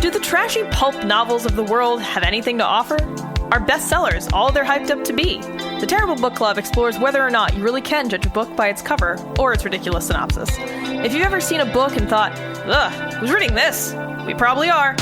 Do the trashy pulp novels of the world have anything to offer? Are bestsellers all they're hyped up to be? The Terrible Book Club explores whether or not you really can judge a book by its cover or its ridiculous synopsis. If you've ever seen a book and thought, ugh, who's reading this? We probably are.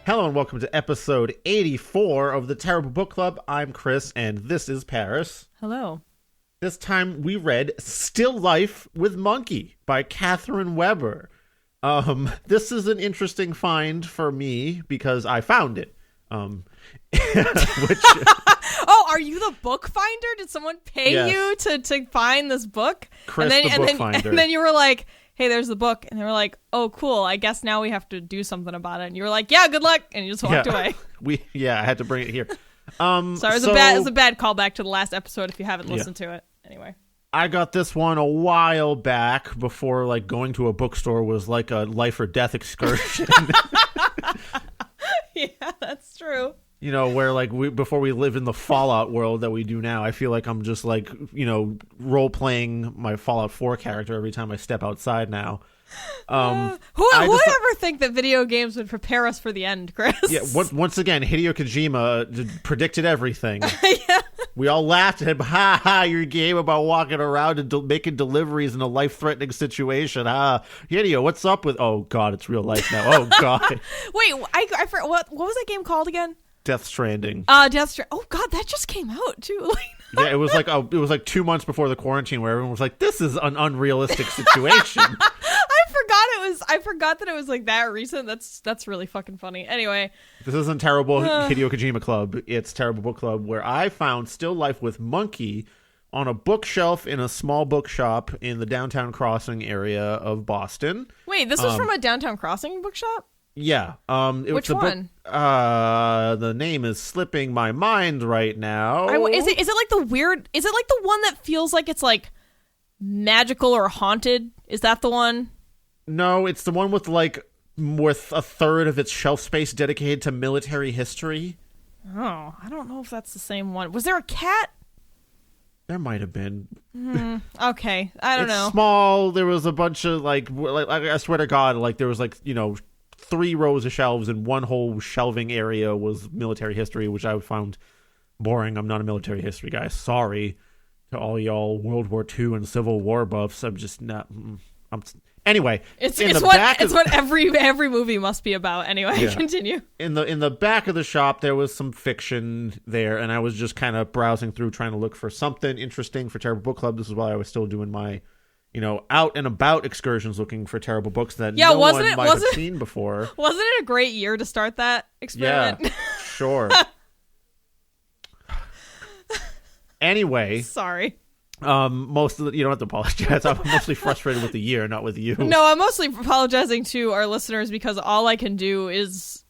Hello and welcome to episode 84 of the Terrible Book Club. I'm Chris and this is Paris. Hello. This time we read Still Life with Monkey by Katharine Weber. This is an interesting find for me because I found it. Which Oh, are you the book finder? Did someone pay Yes. you to find this book? Chris, the book finder. And then you were like, hey, there's the book. And they were like, oh, cool. I guess now we have to do something about it. And you were like, yeah, good luck. And you just walked away. I had to bring it here. Sorry, it was a bad callback to the last episode if you haven't listened to it. Anyway. I got this one a while back before like going to a bookstore was like a life or death excursion. Yeah, that's true. You know, where like before we lived in the Fallout world that we do now, I feel like I'm just like, you know, role playing my Fallout 4 character every time I step outside now. Who would ever think that video games would prepare us for the end, Chris? Yeah, once again, Hideo Kojima predicted everything. Yeah. We all laughed at him. Ha ha! Your game about walking around and making deliveries in a life-threatening situation. Hideo, what's up with? Oh God, it's real life now. Oh God. Wait, I forgot, what was that game called again? Death Stranding. Death Stranding. Oh God, that just came out too. Yeah, it was like 2 months before the quarantine where everyone was like, "This is an unrealistic situation." I forgot that it was like that recent. That's really fucking funny. Anyway, this isn't Terrible Hideo Kojima Club. It's Terrible Book Club, where I found Still Life with Monkey on a bookshelf in a small bookshop in the Downtown Crossing area of Boston. Wait, this was from a Downtown Crossing bookshop? Yeah. Which one? The name is slipping my mind right now. Is it like the weird? Is it like the one that feels like it's like magical or haunted? Is that the one? No, it's the one with a third of its shelf space dedicated to military history. Oh, I don't know if that's the same one. Was there a cat? There might have been. Okay, I don't know. Small. There was a bunch of like I swear to God, like there was 3 rows of shelves and one whole shelving area was military history, which I found boring. I'm not a military history guy. Sorry to all y'all World War II and Civil War buffs. I'm just not. Anyway, it's what every movie must be about. Anyway, yeah. Continue. In the back of the shop, there was some fiction there, and I was just kind of browsing through, trying to look for something interesting for Terrible Book Club. This is while I was still doing my, out and about excursions, looking for terrible books that no one might have seen before. Wasn't it a great year to start that experiment? Yeah, sure. Anyway, sorry. Most of you don't have to apologize. I'm mostly frustrated with the year, not with you. No, I'm mostly apologizing to our listeners because all I can do is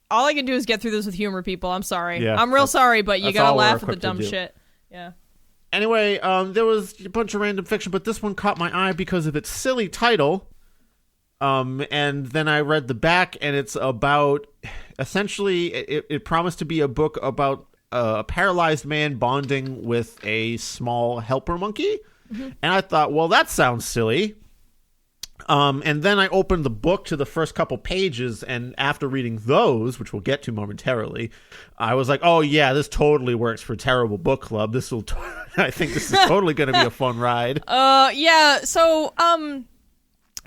get through this with humor, people. I'm sorry. Yeah, I'm real sorry, but you gotta laugh at the dumb shit. Yeah. Anyway, there was a bunch of random fiction, but this one caught my eye because of its silly title. And then I read the back, and it's about essentially it promised to be a book about a paralyzed man bonding with a small helper monkey. Mm-hmm. And I thought, well, that sounds silly. And then I opened the book to the first couple pages, and after reading those, which we'll get to momentarily, I was like, oh yeah, this totally works for Terrible Book Club. I think this is totally going to be a fun ride. Yeah. So,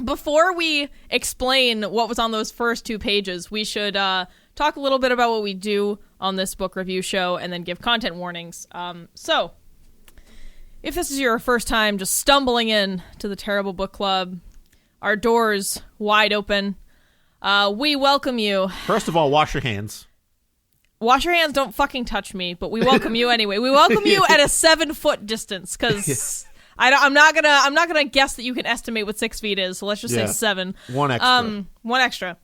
before we explain what was on those first 2 pages, we should talk a little bit about what we do on this book review show and then give content warnings. So, if this is your first time just stumbling in to the Terrible Book Club, our doors wide open, We welcome you. First of all, wash your hands. Wash your hands, don't fucking touch me, but we welcome you anyway. We welcome you at a 7-foot distance, because I'm not gonna guess that you can estimate what 6 feet is, so let's just say 7. One extra. One extra.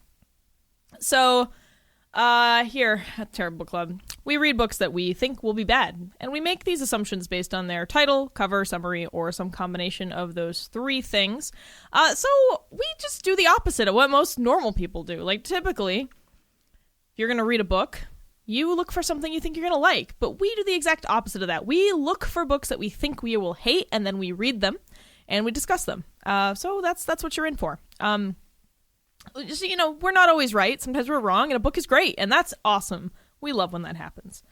So, here at Terrible Club, we read books that we think will be bad, and we make these assumptions based on their title, cover, summary, or some combination of those 3 things. So we just do the opposite of what most normal people do. Like, typically, if you're gonna read a book, you look for something you think you're going to like, but we do the exact opposite of that. We look for books that we think we will hate, and then we read them, and we discuss them. So that's what you're in for. Just, we're not always right. Sometimes we're wrong, and a book is great, and that's awesome. We love when that happens.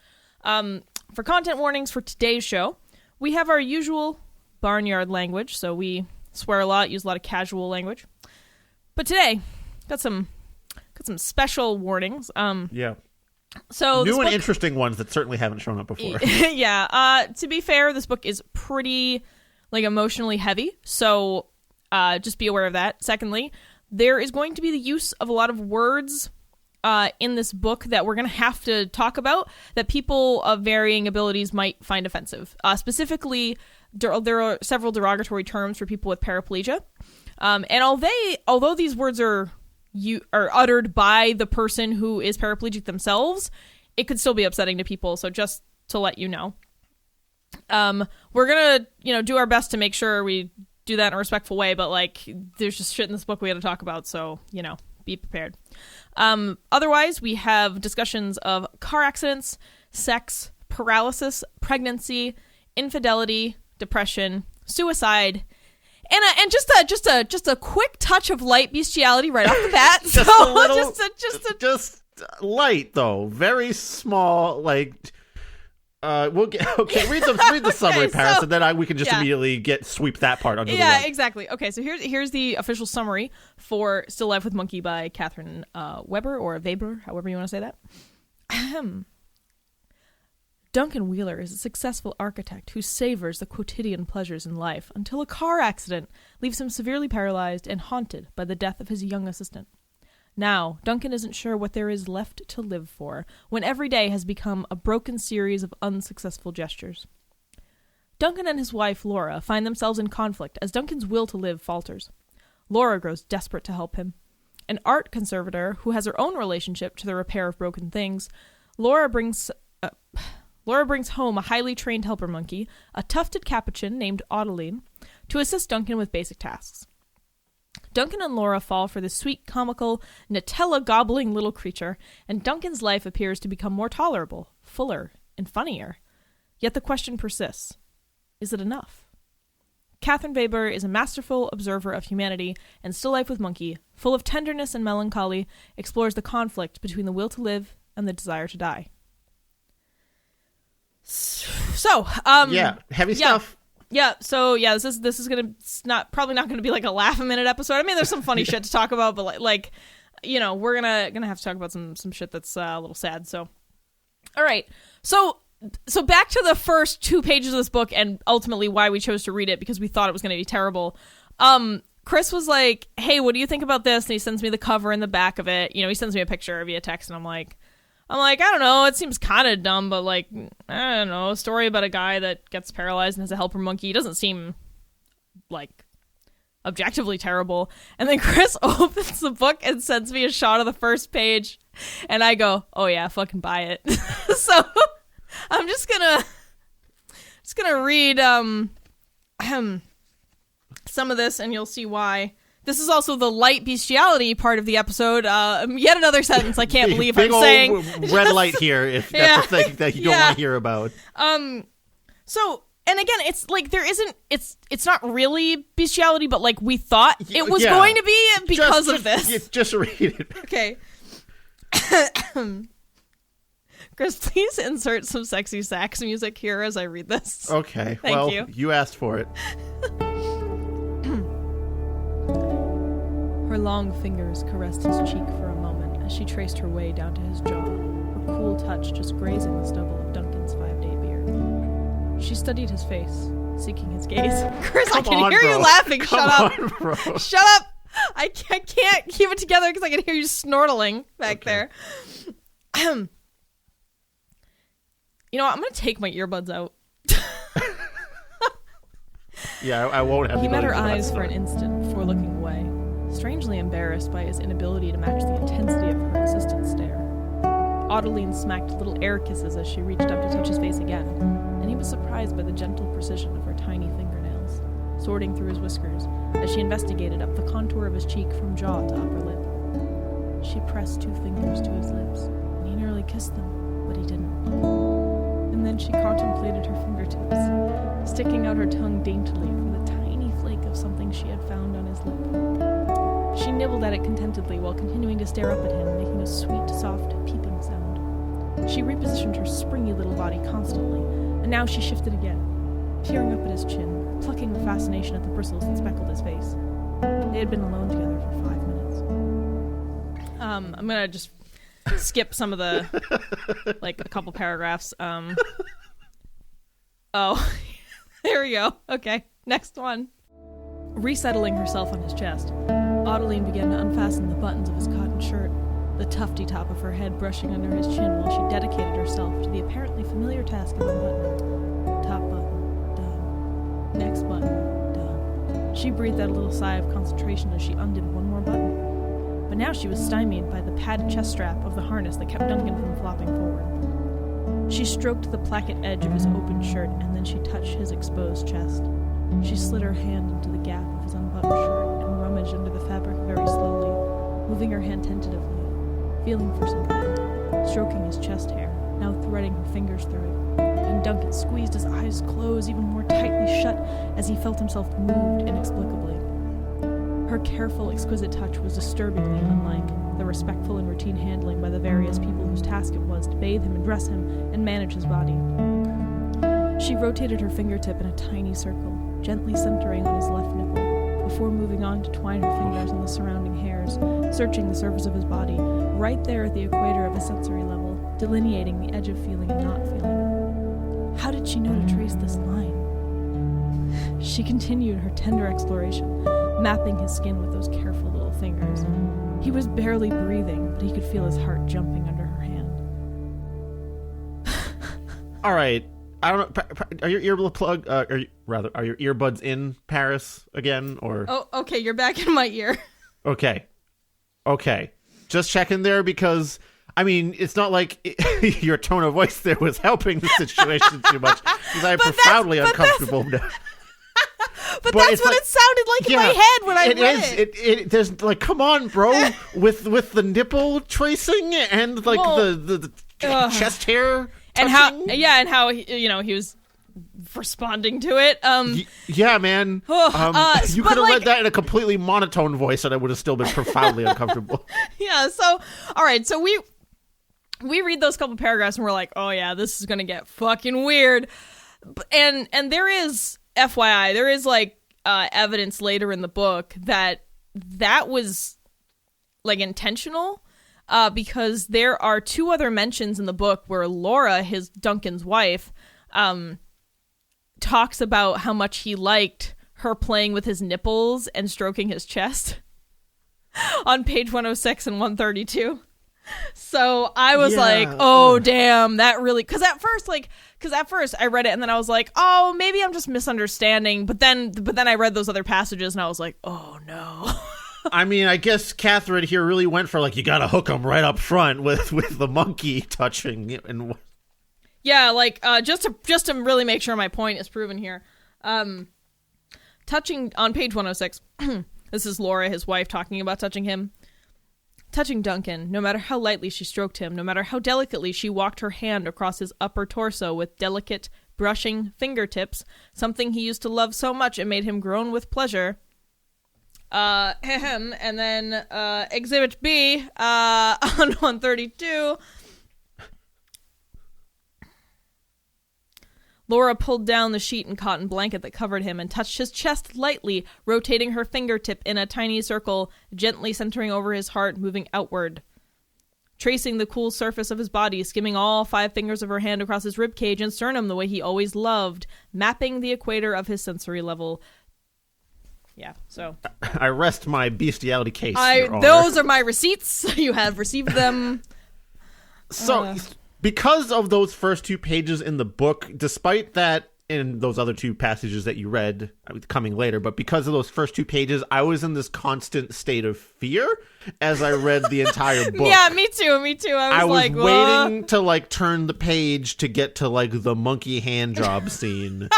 For content warnings for today's show, we have our usual barnyard language, so we swear a lot, use a lot of casual language. But today, got some special warnings. Yeah. So new and interesting ones that certainly haven't shown up before. Yeah. To be fair, this book is pretty emotionally heavy, so just be aware of that. Secondly, there is going to be the use of a lot of words in this book that we're going to have to talk about that people of varying abilities might find offensive. Specifically, there are several derogatory terms for people with paraplegia, and although these words are uttered by the person who is paraplegic themselves, it could still be upsetting to people. So just to let you know, we're gonna do our best to make sure we do that in a respectful way. But there's just shit in this book we got to talk about, so be prepared. Otherwise, we have discussions of car accidents, sex, paralysis, pregnancy, infidelity, depression, suicide. And just a quick touch of light bestiality right off the bat. Just light though, very small. We'll get read the summary, okay, Paris, and then we can just immediately sweep that part under the rug. Yeah, exactly. Okay, so here's the official summary for Still Life with Monkey by Katharine Weber, or Weber, however you want to say that. Duncan Wheeler is a successful architect who savors the quotidian pleasures in life until a car accident leaves him severely paralyzed and haunted by the death of his young assistant. Now, Duncan isn't sure what there is left to live for, when every day has become a broken series of unsuccessful gestures. Duncan and his wife, Laura, find themselves in conflict as Duncan's will to live falters. Laura grows desperate to help him. An art conservator who has her own relationship to the repair of broken things, Laura brings home a highly trained helper monkey, a tufted capuchin named Audeline, to assist Duncan with basic tasks. Duncan and Laura fall for this sweet, comical, Nutella-gobbling little creature, and Duncan's life appears to become more tolerable, fuller, and funnier. Yet the question persists. Is it enough? Katharine Weber is a masterful observer of humanity, and Still Life with Monkey, full of tenderness and melancholy, explores the conflict between the will to live and the desire to die. So, heavy stuff. Yeah, so this is probably not gonna be a laugh a minute episode. I mean, there's some funny shit to talk about, but we're gonna have to talk about some shit that's a little sad. So, all right, so back to the first 2 pages of this book, and ultimately why we chose to read it, because we thought it was gonna be terrible. Chris was like, "Hey, what do you think about this?" And he sends me the cover and the back of it. He sends me a picture via text, and I'm like, I don't know, it seems kind of dumb, but I don't know, a story about a guy that gets paralyzed and has a helper monkey doesn't seem objectively terrible. And then Chris opens the book and sends me a shot of the first page, and I go, oh yeah, fucking buy it. So I'm just gonna read some of this, and you'll see why. This is also the light bestiality part of the episode. Yet another sentence I can't believe I'm saying. Red light here, if that's the thing that you don't want to hear about. So, and again, it's there isn't. It's not really bestiality, but we thought it was going to be because of this. Just read it. Okay. Chris, please insert some sexy sax music here as I read this. Okay. Thank you. You asked for it. Her long fingers caressed his cheek for a moment as she traced her way down to his jaw, her cool touch just grazing the stubble of Duncan's 5-day beard. She studied his face, seeking his gaze. Chris, I can hear you laughing. Shut up. Bro. Shut up. I can't keep it together because I can hear you snortling back there. You know what? I'm going to take my earbuds out. Yeah, I won't have. He met her eyes for an instant before looking away, strangely embarrassed by his inability to match the intensity of her insistent stare. Adeline smacked little air kisses as she reached up to touch his face again, and he was surprised by the gentle precision of her tiny fingernails, sorting through his whiskers as she investigated up the contour of his cheek from jaw to upper lip. She pressed 2 fingers to his lips, and he nearly kissed them, but he didn't. And then she contemplated her fingertips, sticking out her tongue daintily for the tiny flake of something she had found on his lip. She nibbled at it contentedly while continuing to stare up at him, making a sweet, soft, peeping sound. She repositioned her springy little body constantly, and now she shifted again, peering up at his chin, plucking with fascination at the bristles that speckled his face. They had been alone together for 5 minutes. I'm gonna just skip some of the, like, a couple paragraphs. Oh, there we go. Okay, next one. Resettling herself on his chest, Adeline began to unfasten the buttons of his cotton shirt, the tufty top of her head brushing under his chin while she dedicated herself to the apparently familiar task of unbuttoning. Top button, done. Next button, done. She breathed out a little sigh of concentration as she undid one more button. But now she was stymied by the padded chest strap of the harness that kept Duncan from flopping forward. She stroked the placket edge of his open shirt, and then she touched his exposed chest. She slid her hand into the gap of his unbuttoned shirt and rummaged under the fabric very slowly, moving her hand tentatively, feeling for something, stroking his chest hair, now threading her fingers through it. And Duncan squeezed his eyes closed even more tightly shut as he felt himself moved inexplicably. Her careful, exquisite touch was disturbingly unlike the respectful and routine handling by the various people whose task it was to bathe him and dress him and manage his body. She rotated her fingertip in a tiny circle, gently centering on his left nipple, before moving on to twine her fingers on the surrounding hairs, searching the surface of his body, right there at the equator of his sensory level, delineating the edge of feeling and not feeling. How did she know to trace this line? She continued her tender exploration, mapping his skin with those careful little fingers. He was barely breathing, but he could feel his heart jumping under her hand. All right. I don't know. Are your are your earbuds in Paris again, or? Oh, okay. You're back in my ear. Okay. Just checking there because, I mean, it's not like your tone of voice there was helping the situation too much because I'm profoundly uncomfortable now. But that's what it sounded like in my head when I read it. There's like, come on, bro, with the nipple tracing and like the chest hair touching. and how he was responding to it. Yeah, man. You could have read that in a completely monotone voice, and I would have still been profoundly uncomfortable. Yeah. So, all right. So we read those couple paragraphs, and we're like, oh yeah, this is gonna get fucking weird. And there is. FYI, there is like evidence later in the book that was like intentional because there are 2 other mentions in the book where Laura, Duncan's wife, talks about how much he liked her playing with his nipples and stroking his chest on page 106 and 132. So I was like, oh, damn, that really... Because at first I read it and then I was like, oh, maybe I'm just misunderstanding. But then I read those other passages and I was like, oh, no. I mean, I guess Katharine here really went for, like, you gotta hook them right up front with the monkey touching. And yeah, like, just to really make sure my point is proven here. Touching on page 106, this is Laura, his wife, talking about touching him. Touching Duncan, no matter how lightly she stroked him, no matter how delicately she walked her hand across his upper torso with delicate, brushing fingertips, something he used to love so much it made him groan with pleasure. And then Exhibit B on 132. Laura pulled down the sheet and cotton blanket that covered him and touched his chest lightly, rotating her fingertip in a tiny circle, gently centering over his heart, moving outward. Tracing the cool surface of his body, skimming all 5 fingers of her hand across his ribcage and sternum the way he always loved, mapping the equator of his sensory level. Yeah. So I rest my bestiality case, Your Honor. those are my receipts. You have received them. So, because of those first 2 pages in the book, despite that, in those other 2 passages that you read coming later, but because of those first 2 pages, I was in this constant state of fear as I read the entire book. Yeah, me too. I was like, waiting to like turn the page to get to like the monkey hand job scene.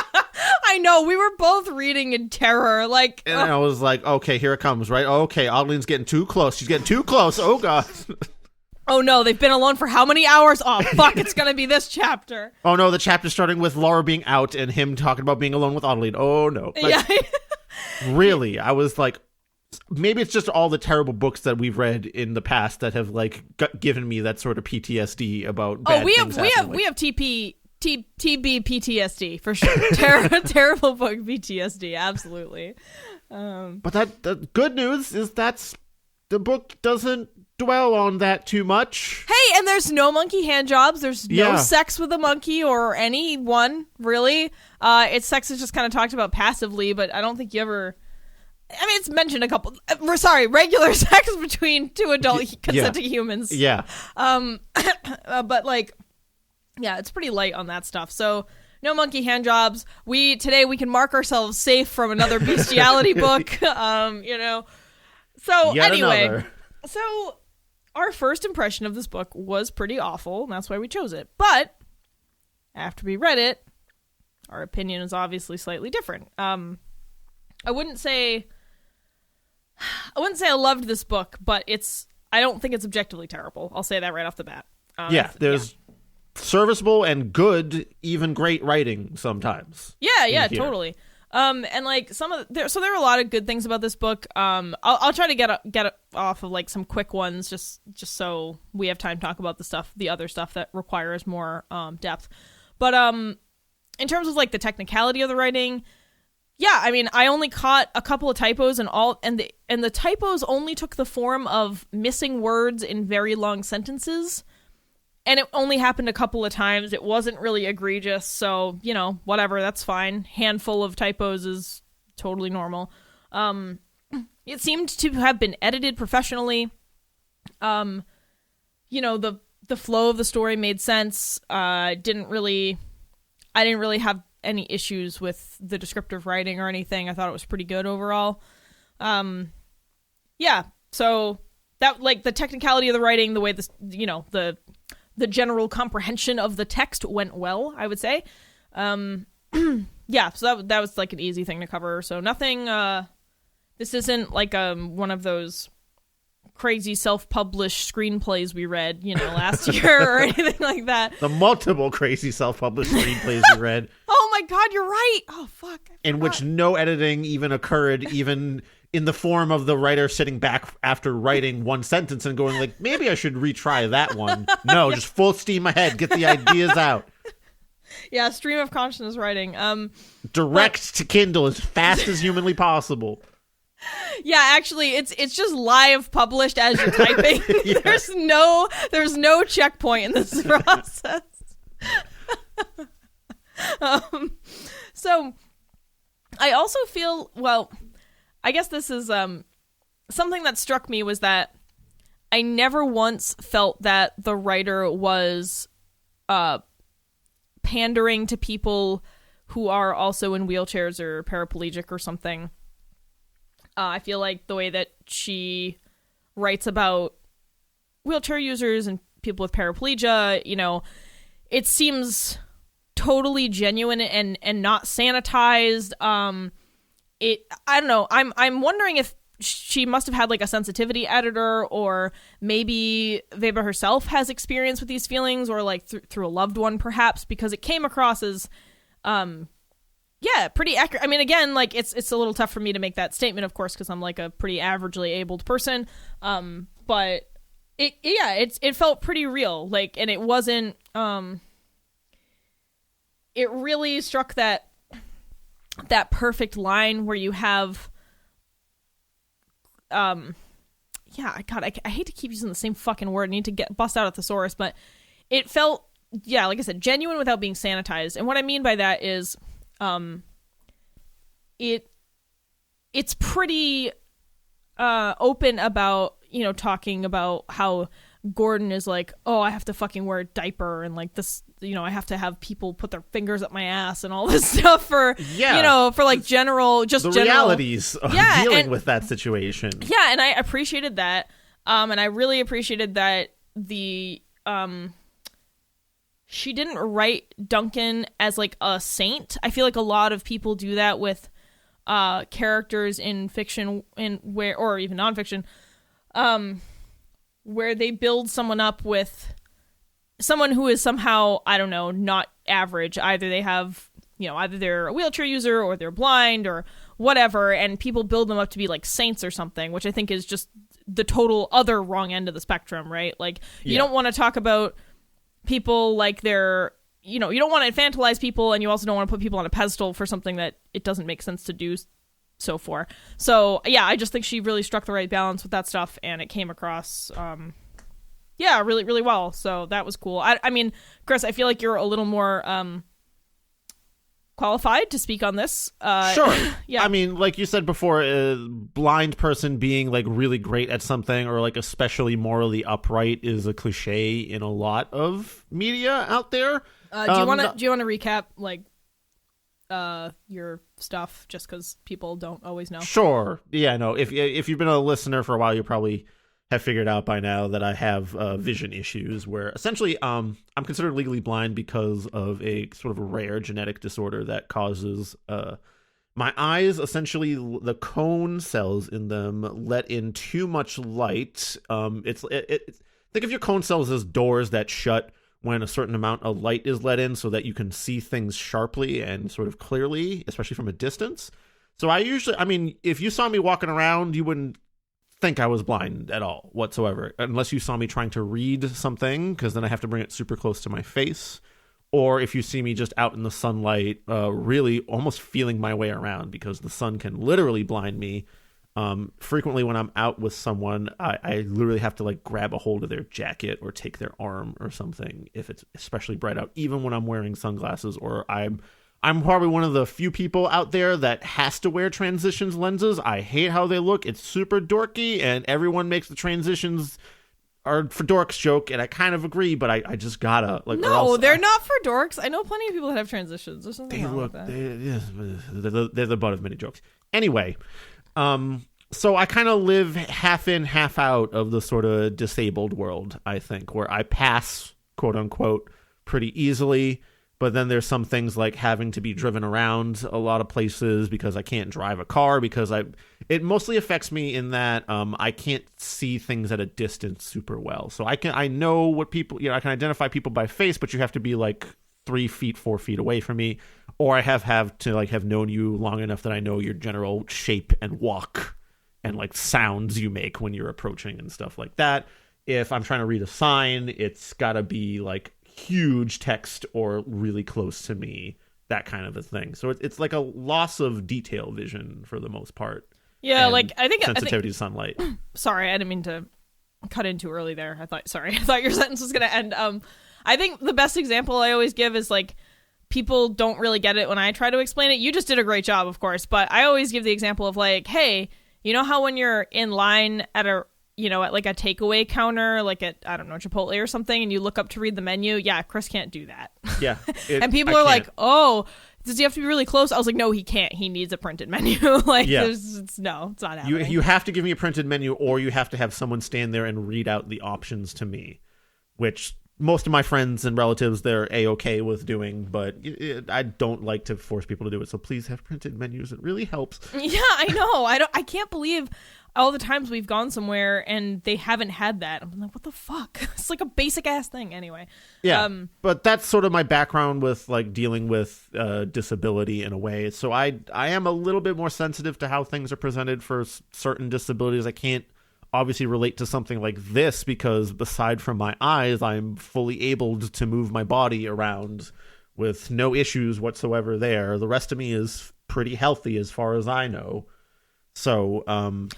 I know, we were both reading in terror, like, and I was like, okay, here it comes, right? Okay, Adeline's getting too close. She's getting too close. Oh god. Oh no, they've been alone for how many hours? Oh fuck, it's gonna be this chapter. Oh no, the chapter's starting with Laura being out and him talking about being alone with Adeline. Oh no. Yeah. Really, I was like, maybe it's just all the terrible books that we've read in the past that have like given me that sort of PTSD about bad we things have TB PTSD for sure. Terrible book PTSD, absolutely. But the good news is the book doesn't dwell on that too much. Hey, and there's no monkey hand jobs. There's no sex with a monkey or anyone, really. Sex is just kind of talked about passively, but I don't think you ever... I mean, it's mentioned a couple... regular sex between 2 adult consenting humans. Yeah. But, like, yeah, it's pretty light on that stuff. So, no monkey hand jobs. Today we can mark ourselves safe from another bestiality book, you know. So, Yet anyway... another. So, our first impression of this book was pretty awful, and that's why we chose it. But, after we read it, our opinion is obviously slightly different. I wouldn't say I loved this book, but I don't think it's objectively terrible. I'll say that right off the bat. There's serviceable and good, even great writing sometimes. Yeah, totally. And like there are a lot of good things about this book. I'll try to get off of like some quick ones, just so we have time to talk about the other stuff that requires more depth. But in terms of like the technicality of the writing, yeah, I mean, I only caught a couple of typos and the typos only took the form of missing words in very long sentences. And it only happened a couple of times. It wasn't really egregious, so, you know, whatever, that's fine. Handful of typos is totally normal. It seemed to have been edited professionally. You know, the flow of the story made sense. I didn't really have any issues with the descriptive writing or anything. I thought it was pretty good overall. Yeah, so that, like, the technicality of the writing, the way this, you know, the general comprehension of the text went well, I would say. Yeah, so that was like an easy thing to cover. So nothing, this isn't like one of those crazy self-published screenplays we read, you know, last year or anything like that. The multiple crazy self-published screenplays we read. Oh my god, you're right! Oh fuck. In which no editing even occurred, even in the form of the writer sitting back after writing one sentence and going like, maybe I should retry that one. No, just full steam ahead, get the ideas out. Yeah, stream of consciousness writing. Direct to Kindle as fast as humanly possible. Yeah, actually, it's just live published as you're typing. Yeah. There's no checkpoint in this process. So I also feel, well, I guess this is something that struck me was that I never once felt that the writer was pandering to people who are also in wheelchairs or paraplegic or something. I feel like the way that she writes about wheelchair users and people with paraplegia, you know, it seems totally genuine and not sanitized. I don't know. I'm wondering if she must have had like a sensitivity editor, or maybe Weber herself has experience with these feelings, or like through a loved one perhaps, because it came across as yeah, pretty accurate. I mean, again, like it's a little tough for me to make that statement, of course, because I'm like a pretty averagely abled person. But it felt pretty real. Like, and it wasn't. It really struck that perfect line where you have. Yeah, God, I hate to keep using the same fucking word. I need to bust out a thesaurus, but it felt, yeah, like I said, genuine without being sanitized. And what I mean by that is. it's pretty open about, you know, talking about how Gordon is like, oh, I have to fucking wear a diaper and like this, you know, I have to have people put their fingers up my ass and all this stuff for, you know, for like general realities of dealing with that situation. Yeah, and I appreciated that. And I really appreciated that she didn't write Duncan as like a saint. I feel like a lot of people do that with characters in fiction or even nonfiction, where they build someone up with someone who is somehow, I don't know, not average. Either they have, you know, either they're a wheelchair user or they're blind or whatever, and people build them up to be like saints or something, which I think is just the total other wrong end of the spectrum, right? Like, you don't want to talk about people like they're, you know, you don't want to infantilize people, and you also don't want to put people on a pedestal for something that it doesn't make sense to do so for. So, yeah, I just think she really struck the right balance with that stuff, and it came across, really, really well. So that was cool. I mean, Chris, I feel like you're a little more qualified to speak on this. Sure. Yeah. I mean, like you said before, a blind person being like really great at something or like especially morally upright is a cliche in a lot of media out there. Do you want to recap like your stuff just because people don't always know? Sure. Yeah. No. If you've been a listener for a while, you probably have figured out by now that I have vision issues where essentially I'm considered legally blind because of a sort of a rare genetic disorder that causes my eyes, essentially the cone cells in them let in too much light. Think of your cone cells as doors that shut when a certain amount of light is let in so that you can see things sharply and sort of clearly, especially from a distance. So I mean, if you saw me walking around, you wouldn't think I was blind at all whatsoever, unless you saw me trying to read something, because then I have to bring it super close to my face, or if you see me just out in the sunlight, really almost feeling my way around, because the sun can literally blind me. Frequently when I'm out with someone, I literally have to like grab a hold of their jacket or take their arm or something if it's especially bright out, even when I'm wearing sunglasses, or I'm probably one of the few people out there that has to wear transitions lenses. I hate how they look. It's super dorky, and everyone makes the transitions are for dorks joke, and I kind of agree, but I just gotta. Like, no, they're not for dorks. I know plenty of people that have transitions. There's something wrong with that. They're the butt of many jokes. Anyway, so I kind of live half in, half out of the sort of disabled world, I think, where I pass, quote unquote, pretty easily. But then there's some things like having to be driven around a lot of places because I can't drive a car, because it mostly affects me in that I can't see things at a distance super well. So I know what people, you know, I can identify people by face, but you have to be like 3 feet, 4 feet away from me, or I have to like have known you long enough that I know your general shape and walk and like sounds you make when you're approaching and stuff like that. If I'm trying to read a sign, it's gotta be like huge text or really close to me, that kind of a thing. So it's like a loss of detail vision for the most part. Yeah, like I think sensitivity to sunlight. Sorry, I didn't mean to cut in too early there. I thought your sentence was gonna end. I think the best example I always give is like, people don't really get it when I try to explain it. You just did a great job, of course, but I always give the example of like, hey, you know how when you're in line at at like a takeaway counter, like at, I don't know, Chipotle or something, and you look up to read the menu? Yeah, Chris can't do that. Yeah. And people are like, oh, does he have to be really close? I was like, no, he can't. He needs a printed menu. Like, yeah. It's not happening. You have to give me a printed menu, or you have to have someone stand there and read out the options to me, which most of my friends and relatives, they're A-okay with doing, but I don't like to force people to do it. So please have printed menus. It really helps. Yeah, I know. I can't believe all the times we've gone somewhere and they haven't had that. I'm like, what the fuck? It's like a basic ass thing. Anyway. Yeah. But that's sort of my background with like dealing with disability in a way. So I am a little bit more sensitive to how things are presented for certain disabilities. I can't obviously relate to something like this because aside from my eyes, I'm fully able to move my body around with no issues whatsoever there. The rest of me is pretty healthy as far as I know. So,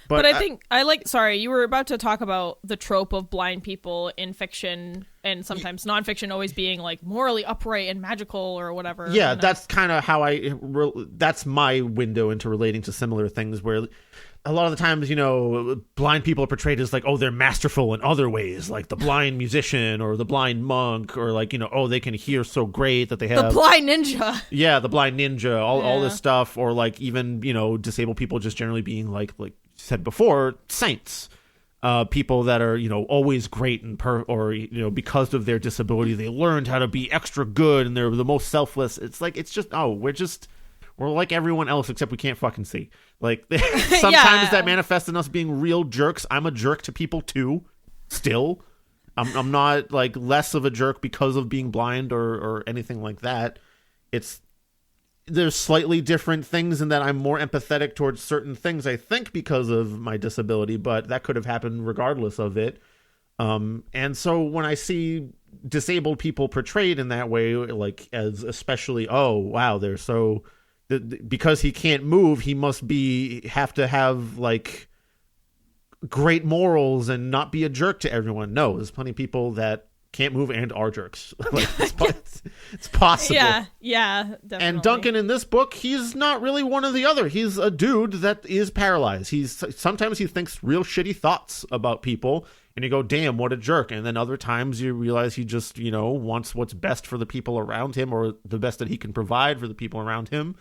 but I think sorry, you were about to talk about the trope of blind people in fiction and sometimes nonfiction always being like morally upright and magical or whatever. Yeah, you know? that's kind of how that's my window into relating to similar things, where a lot of the times, blind people are portrayed as like, oh, they're masterful in other ways, like the blind musician or the blind monk, or like, oh, they can hear so great that they have... The blind ninja. Yeah, the blind ninja, all this stuff, or like even, disabled people just generally being like you said before, saints. People that are, always great and because of their disability, they learned how to be extra good and they're the most selfless. It's like, we're like everyone else, except we can't fucking see. Like, sometimes that manifests in us being real jerks. I'm a jerk to people too, still. I'm not like less of a jerk because of being blind or anything like that. There's slightly different things in that I'm more empathetic towards certain things, I think, because of my disability, but that could have happened regardless of it. And so when I see disabled people portrayed in that way, like as especially, oh, wow, they're so... because he can't move, he must have to have like great morals and not be a jerk to everyone. No, there's plenty of people that can't move and are jerks. Like, it's possible. Yeah, definitely. And Duncan in this book, he's not really one or the other. He's a dude that is paralyzed. Sometimes he thinks real shitty thoughts about people, and you go, damn, what a jerk. And then other times you realize he just, wants what's best for the people around him, or the best that he can provide for the people around him.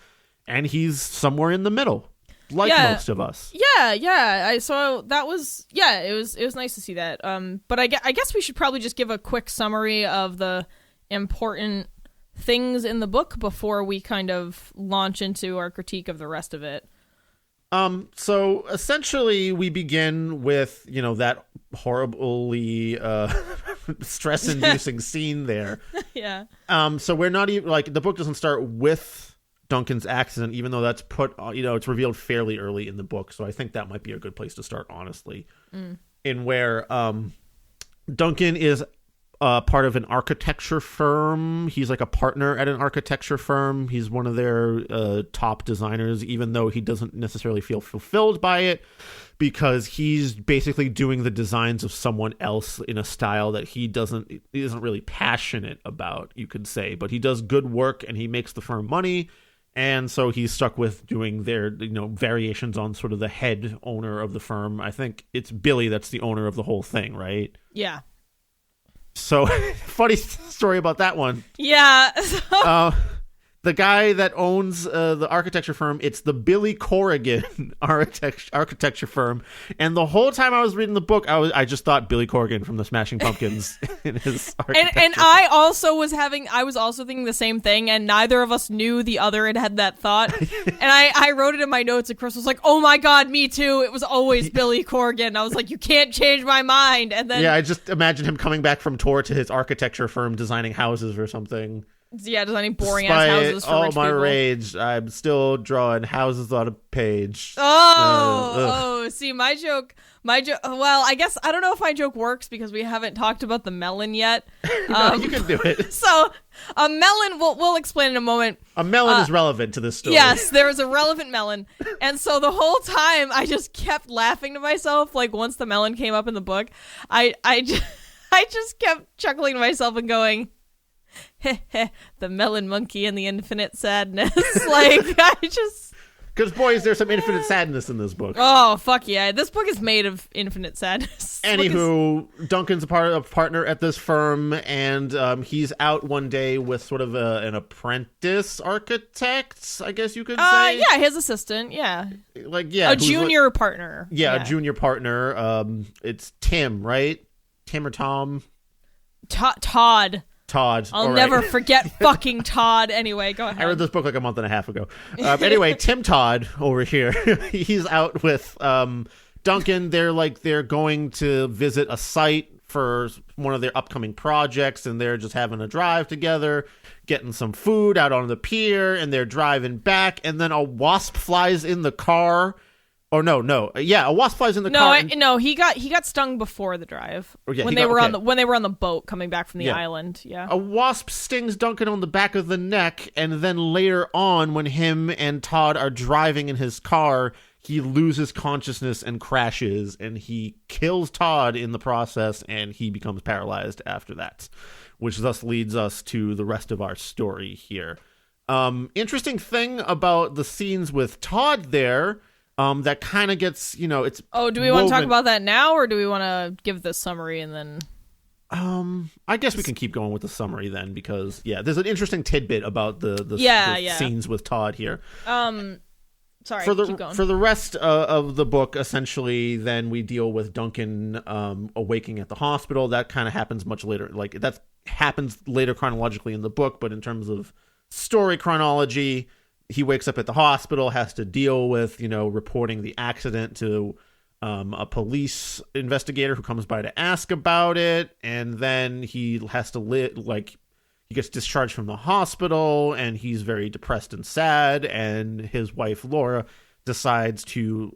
And he's somewhere in the middle, like most of us. Yeah. So that was, it was nice to see that. But I guess we should probably just give a quick summary of the important things in the book before we kind of launch into our critique of the rest of it. So essentially we begin with, that horribly stress-inducing scene there. Yeah. So we're not even, like, the book doesn't start with Duncan's accident, even though that's it's revealed fairly early in the book. So I think that might be a good place to start, honestly. In where Duncan is part of an architecture firm. He's like a partner at an architecture firm. He's one of their top designers, even though he doesn't necessarily feel fulfilled by it, because he's basically doing the designs of someone else in a style that he isn't really passionate about, you could say. But he does good work and he makes the firm money. And so he's stuck with doing their, variations on sort of the head owner of the firm. I think it's Billy that's the owner of the whole thing, right? Yeah. So, funny story about that one. Yeah. The guy that owns the architecture firm, it's the Billy Corrigan architecture firm. And the whole time I was reading the book, I just thought Billy Corrigan from the Smashing Pumpkins in his architecture. And I also was thinking the same thing, and neither of us knew the other had that thought. And I wrote it in my notes, and Chris was like, oh my God, me too. It was always Billy Corrigan. I was like, you can't change my mind. And then... Yeah, I just imagine him coming back from tour to his architecture firm designing houses or something. Yeah, designing boring-ass houses for rich people. All my rage, I'm still drawing houses on a page. See, my joke, well, I guess, I don't know if my joke works because we haven't talked about the melon yet. No, you can do it. So, a melon, we'll explain in a moment. A melon is relevant to this story. Yes, there was a relevant melon. And so the whole time, I just kept laughing to myself, like, once the melon came up in the book, I just kept chuckling to myself and going... the melon monkey and the infinite sadness. Because, boys, there's some infinite sadness in this book. Oh, fuck yeah. This book is made of infinite sadness. Anywho, Duncan's a partner at this firm, and he's out one day with sort of an apprentice architect, I guess you could say. Yeah, his assistant, yeah. A junior partner. Yeah, a junior partner. It's Tim, right? Tim or Tom? Todd. I'll never forget fucking Todd. Anyway, go ahead. I read this book like a month and a half ago. Anyway, Tim Todd over here, he's out with Duncan. They're going to visit a site for one of their upcoming projects, and they're just having a drive together, getting some food out on the pier, and they're driving back, and then a wasp flies in the car. Or no. Yeah, a wasp flies in the car. No, he got stung before the drive. When they were on the boat coming back from the island. Yeah. A wasp stings Duncan on the back of the neck, and then later on, when him and Todd are driving in his car, he loses consciousness and crashes, and he kills Todd in the process, and he becomes paralyzed after that, which thus leads us to the rest of our story here. Interesting thing about the scenes with Todd there, that kind of gets, it's... Oh, do we want to talk about that now, or do we want to give the summary and then... I guess we can keep going with the summary then, because there's an interesting tidbit about the scenes with Todd here. Sorry, keep going. For the rest of the book, essentially, then we deal with Duncan awaking at the hospital. That kind of happens much later. Like, that happens later chronologically in the book, but in terms of story chronology, he wakes up at the hospital, has to deal with, reporting the accident to a police investigator who comes by to ask about it, and then he has to he gets discharged from the hospital, and he's very depressed and sad, and his wife Laura decides to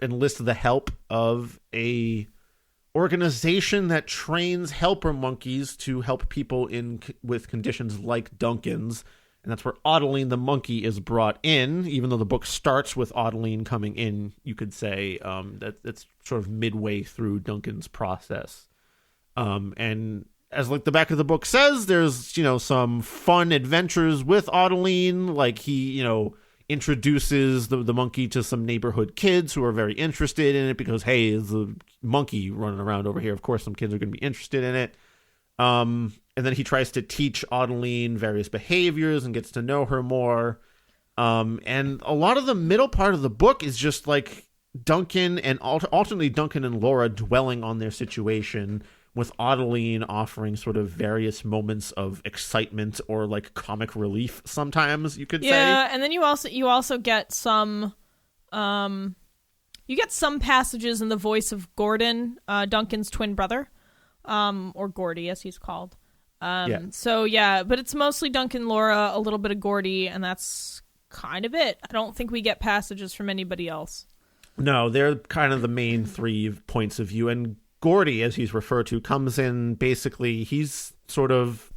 enlist the help of a organization that trains helper monkeys to help people with conditions like Duncan's. And that's where Adeline the monkey is brought in. Even though the book starts with Adeline coming in, you could say that it's sort of midway through Duncan's process. And as the back of the book says, there's, some fun adventures with Adeline. Like, he, introduces the monkey to some neighborhood kids who are very interested in it because, hey, there's a monkey running around over here. Of course, some kids are going to be interested in it. And then he tries to teach Adeline various behaviors and gets to know her more. And a lot of the middle part of the book is just like Duncan and alternately Duncan and Laura dwelling on their situation, with Adeline offering sort of various moments of excitement or like comic relief sometimes, you could say. Yeah, and then you also get some passages in the voice of Gordon, Duncan's twin brother, or Gordy as he's called. So but it's mostly Duncan, Laura, a little bit of Gordy, and that's kind of it. I don't think we get passages from anybody else. No, they're kind of the main 3 points of view, and Gordy, as he's referred to, comes in basically, he's sort of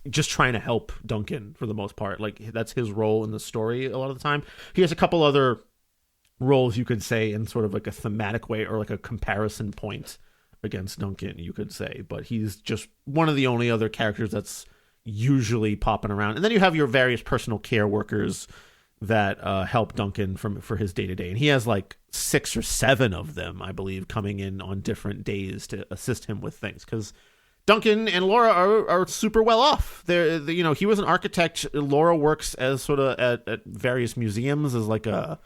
just trying to help Duncan for the most part. Like, that's his role in the story a lot of the time. He has a couple other roles, you could say, in sort of like a thematic way or like a comparison point against Duncan, you could say. But he's just one of the only other characters that's usually popping around. And then you have your various personal care workers that help Duncan for his day-to-day. And he has like 6 or 7 of them, I believe, coming in on different days to assist him with things. Because Duncan and Laura are super well off. He was an architect. Laura works as sort of at various museums as like a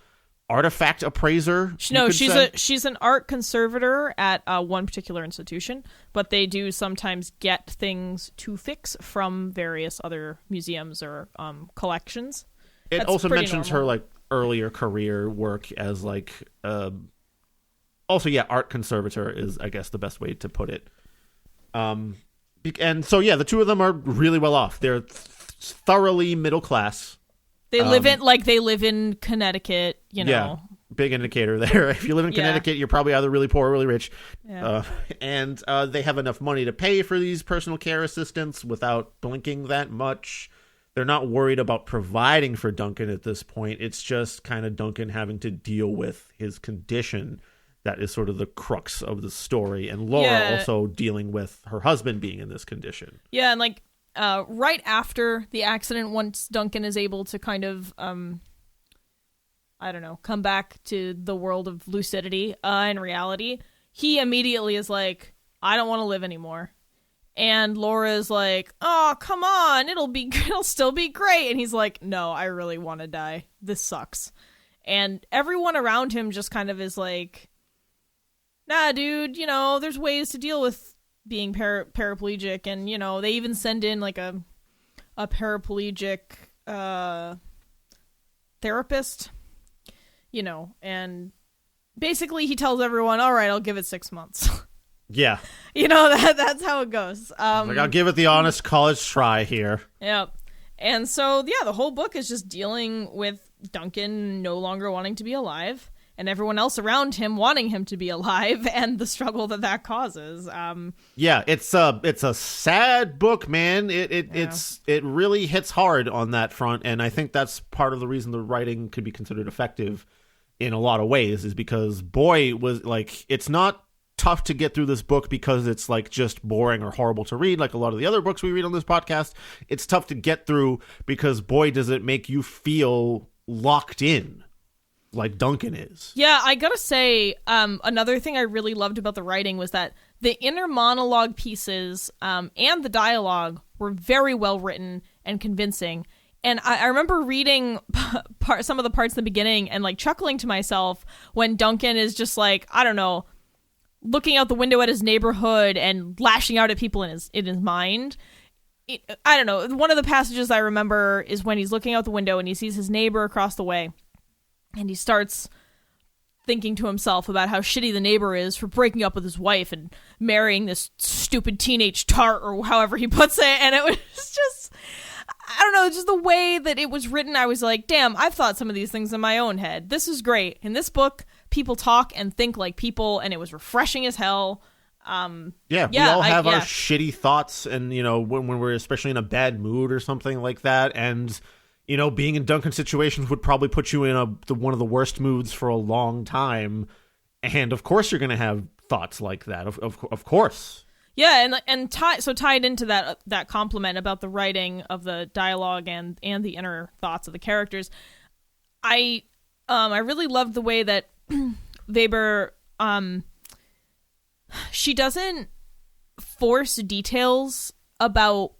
artifact appraiser. No, she's an art conservator at one particular institution, but they do sometimes get things to fix from various other museums or collections. It That's also mentions normal. her like earlier career work as like art conservator is, I guess, the best way to put it. And so the 2 of them are really well off. They're thoroughly middle class. They live in Connecticut, Yeah, big indicator there. If you live in Connecticut, you're probably either really poor or really rich. Yeah. And they have enough money to pay for these personal care assistants without blinking that much. They're not worried about providing for Duncan at this point. It's just kind of Duncan having to deal with his condition. That is sort of the crux of the story. And Laura also dealing with her husband being in this condition. Yeah, and like right after the accident, once Duncan is able to kind of, come back to the world of lucidity and reality, he immediately is like, I don't want to live anymore. And Laura's like, oh, come on, it'll still be great. And he's like, no, I really want to die. This sucks. And everyone around him just kind of is like, nah, dude, there's ways to deal with being paraplegic. And, they even send in like a paraplegic therapist, and basically he tells everyone, all right, I'll give it 6 months. Yeah. That's how it goes. I'll give it the honest college try here. Yeah. And so, the whole book is just dealing with Duncan no longer wanting to be alive and everyone else around him wanting him to be alive and the struggle that causes. It's a sad book, man. It really hits hard on that front. And I think that's part of the reason the writing could be considered effective in a lot of ways, is because Boy was like, it's not tough to get through this book because it's like just boring or horrible to read like a lot of the other books we read on this podcast. It's tough to get through because boy does it make you feel locked in like Duncan is. Yeah, I gotta say, another thing I really loved about the writing was that the inner monologue pieces and the dialogue were very well written and convincing. And I remember reading some of the parts in the beginning and like chuckling to myself when Duncan is just like, I don't know, looking out the window at his neighborhood and lashing out at people in his mind. I don't know. One of the passages I remember is when he's looking out the window and he sees his neighbor across the way, and he starts thinking to himself about how shitty the neighbor is for breaking up with his wife and marrying this stupid teenage tart, or however he puts it. And it was just, I don't know, just the way that it was written. I was like, damn, I've thought some of these things in my own head. This is great. In this book, people talk and think like people, and it was refreshing as hell. We all have our shitty thoughts, and you know, when we're especially in a bad mood or something like that, and you know, being in Duncan's situations would probably put you in one of the worst moods for a long time, and of course you're going to have thoughts like that. Of course. Yeah, and tied into that compliment about the writing of the dialogue and the inner thoughts of the characters, I really loved the way that Weber, she doesn't force details about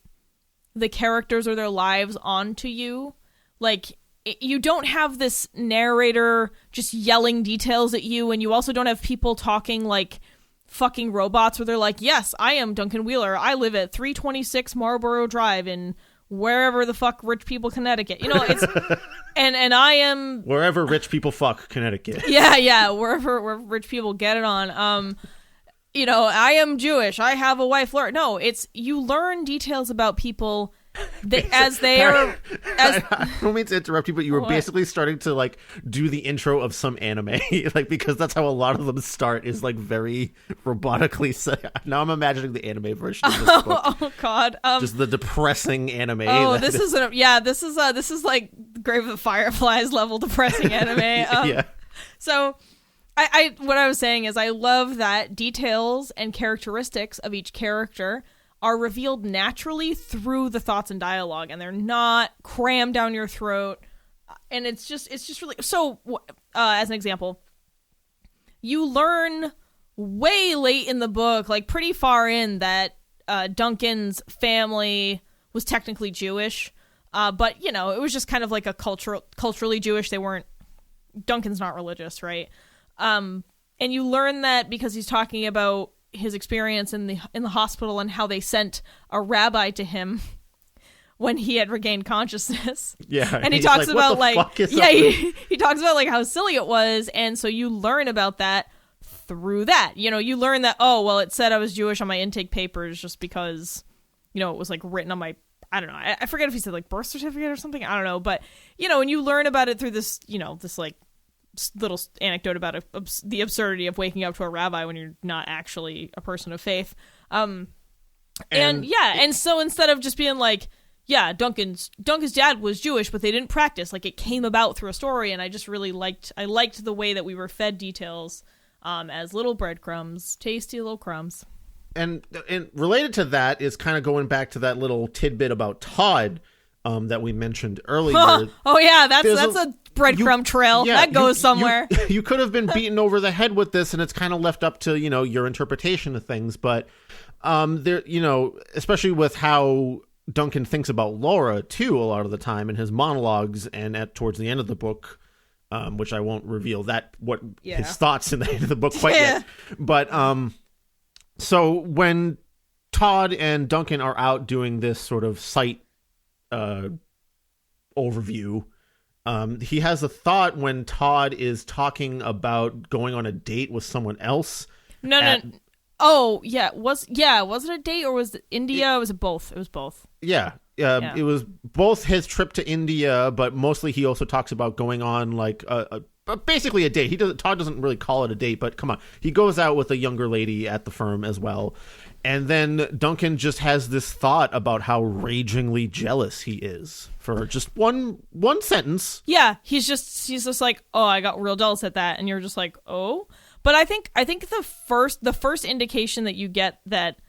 the characters or their lives onto you. Like, you don't have this narrator just yelling details at you, and you also don't have people talking like fucking robots where they're like, yes, I am Duncan Wheeler. I live at 326 Marlborough Drive in wherever the fuck rich people Connecticut. You know, it's and I am wherever rich people fuck Connecticut. Yeah, where rich people get it on. You know, I am Jewish. I have a wife, Laura. No, it's you learn details about people as they are. I don't mean to interrupt you, but you were basically starting to like do the intro of some anime, like, because that's how a lot of them start, is like very robotically set. Now I'm imagining the anime version of this book. Oh God, just the depressing anime. Oh, this is like Grave of the Fireflies level depressing anime. Yeah. So. I what I was saying is I love that details and characteristics of each character are revealed naturally through the thoughts and dialogue, and they're not crammed down your throat. And it's just really so. As an example, you learn way late in the book, like pretty far in, that Duncan's family was technically Jewish, but you know, it was just kind of like a culturally Jewish. They weren't. Duncan's not religious, right? And you learn that because he's talking about his experience in the hospital and how they sent a rabbi to him when he had regained consciousness. Yeah, and he talks about he talks about like how silly it was, and so you learn about that through that. You know, you learn that, oh well, it said I was Jewish on my intake papers just because, you know, it was like written on my, I don't know, I forget if he said like birth certificate or something, I don't know, but you know, and you learn about it through this, you know, this like little anecdote about the absurdity of waking up to a rabbi when you're not actually a person of faith. And so instead of just being like, yeah, Duncan's dad was Jewish, but they didn't practice, like it came about through a story, and I just really liked the way that we were fed details as little breadcrumbs, tasty little crumbs. And related to that is kind of going back to that little tidbit about Todd that we mentioned earlier. Oh yeah, that's a breadcrumb trail that goes somewhere. You could have been beaten over the head with this, and it's kind of left up to, you know, your interpretation of things. But there, you know, especially with how Duncan thinks about Laura too, a lot of the time in his monologues and towards the end of the book, which I won't reveal his thoughts in the end of the book quite yet. But so when Todd and Duncan are out doing this sort of site overview, he has a thought when Todd is talking about going on a date with someone else. No. Oh, yeah. Was it a date or was it India? Was it both? It was both. Yeah. It was both his trip to India, but mostly he also talks about going on like basically a date. Todd doesn't really call it a date, but come on. He goes out with a younger lady at the firm as well. And then Duncan just has this thought about how ragingly jealous he is for just one sentence. Yeah, he's just like, oh, I got real jealous at that, and you're just like, oh. But I think the first indication that you get that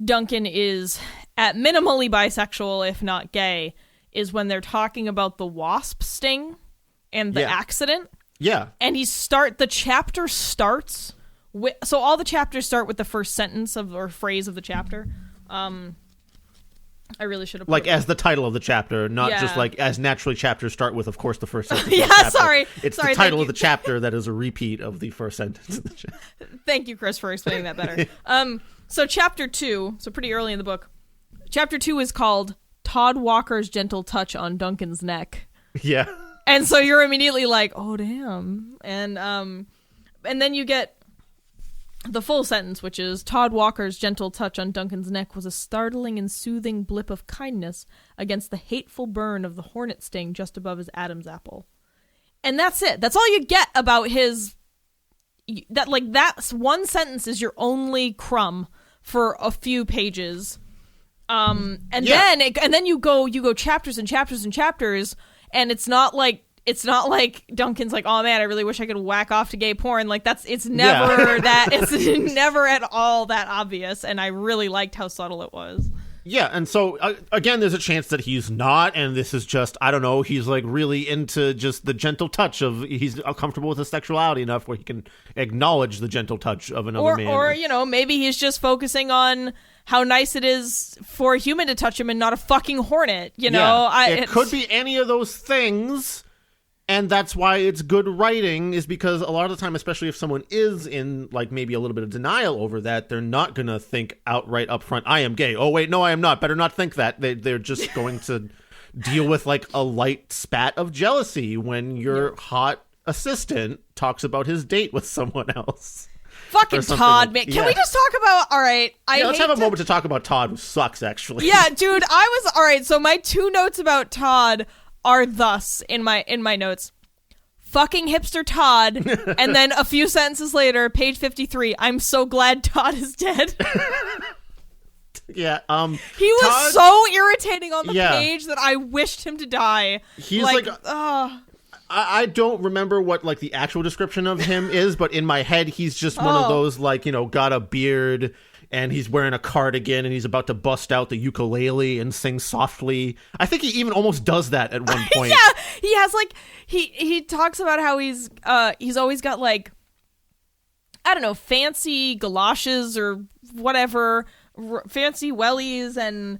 Duncan is at minimally bisexual, if not gay, is when they're talking about the wasp sting and the accident. Yeah, and the chapter starts. So all the chapters start with the first sentence or phrase of the chapter. I really should have like as the title of the chapter, not just like as naturally chapters start with, of course, the first sentence. Yeah, of the chapter. Sorry. It's the title of the chapter that is a repeat of the first sentence of the chapter. Thank you, Chris, for explaining that better. So chapter 2, so pretty early in the book, chapter 2 is called Todd Walker's Gentle Touch on Duncan's Neck. Yeah. And so you're immediately like, oh, damn. And then you get the full sentence, which is Todd Walker's gentle touch on Duncan's neck was a startling and soothing blip of kindness against the hateful burn of the hornet sting just above his Adam's apple. And that's it. That's all you get about his... That's one sentence is your only crumb for a few pages. And then you go chapters and chapters and chapters, and it's not like Duncan's like, oh man, I really wish I could whack off to gay porn. Like it's never it's never at all that obvious. And I really liked how subtle it was. Yeah. And so again, there's a chance that he's not. And this is just, I don't know. He's like really into just the gentle touch he's comfortable with his sexuality enough where he can acknowledge the gentle touch of another man. Or, maybe he's just focusing on how nice it is for a human to touch him and not a fucking hornet, It could be any of those things. And that's why it's good writing, is because a lot of the time, especially if someone is in like maybe a little bit of denial over that, they're not going to think outright up front, I am gay. Oh, wait, no, I am not. Better not think that. They're just going to deal with like a light spat of jealousy when your hot assistant talks about his date with someone else. Fucking Todd, man. Can we just talk about, all right. Let's have a moment to talk about Todd, who sucks, actually. Yeah, dude, all right, so my 2 notes about Todd are thus in my notes. Fucking hipster Todd. And then a few sentences later, page 53, I'm so glad Todd is dead. Yeah. He was Todd, so irritating on the page that I wished him to die. He's like I don't remember what like the actual description of him is, but in my head he's just one of those like, got a beard and he's wearing a cardigan and he's about to bust out the ukulele and sing softly. I think he even almost does that at one point. Yeah, he has like he talks about how he's always got like, I don't know, fancy galoshes or whatever, fancy wellies, and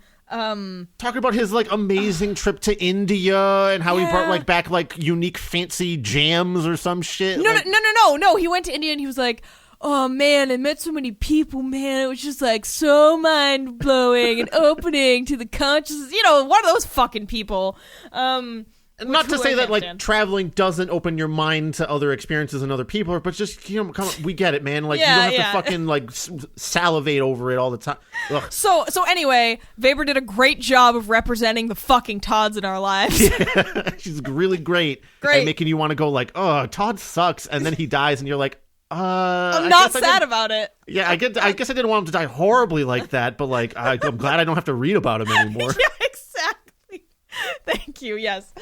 talking about his like amazing trip to India and how he brought like back like unique fancy jams or some shit. No. He went to India and he was like, oh man, I met so many people, man. It was just like so mind blowing and opening to the consciousness. One of those fucking people. Not to say that like traveling doesn't open your mind to other experiences and other people, but just come on, we get it, man. Like you don't have to fucking like salivate over it all the time. Ugh. So anyway, Weber did a great job of representing the fucking Todds in our lives. Yeah, she's really great at making you want to go like, oh, Todd sucks, and then he dies, and you're like, I'm not sad about it. Yeah, I guess I didn't want him to die horribly like that, but like I'm glad I don't have to read about him anymore. Yeah, exactly. Thank you. Yes.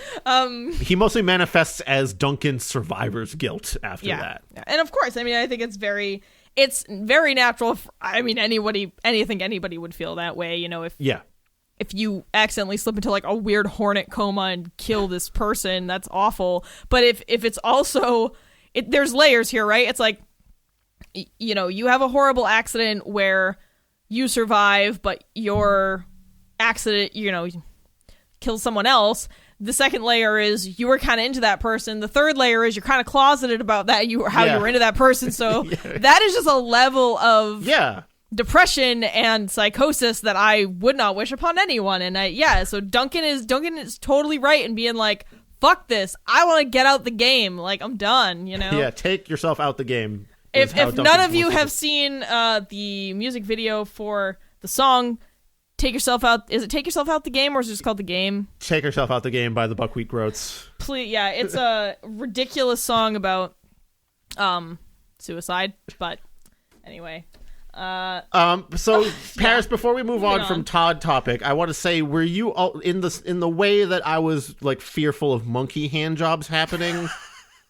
He mostly manifests as Duncan's survivor's guilt after that. Yeah. And of course, I mean, I think it's very natural. Anybody would feel that way, if you accidentally slip into like a weird hornet coma and kill this person, that's awful. But if it's also there's layers here, right? It's like, you have a horrible accident where you survive, but your accident, kills someone else. The second layer is you were kind of into that person. The third layer is you're kind of closeted about that, you were into that person. So that is just a level of depression and psychosis that I would not wish upon anyone. And so Duncan is totally right in being like, fuck this. I want to get out the game. Like, I'm done, Yeah, take yourself out the game. If none of you have seen the music video for the song, Take Yourself Out. Is it Take Yourself Out the Game, or is it just called The Game? Take Yourself Out the Game by the Buckwheat Groats. Please, yeah, it's a ridiculous song about suicide, but anyway. So Paris, before we move on from Todd topic, I want to say, were you all in the way that I was like fearful of monkey hand jobs happening?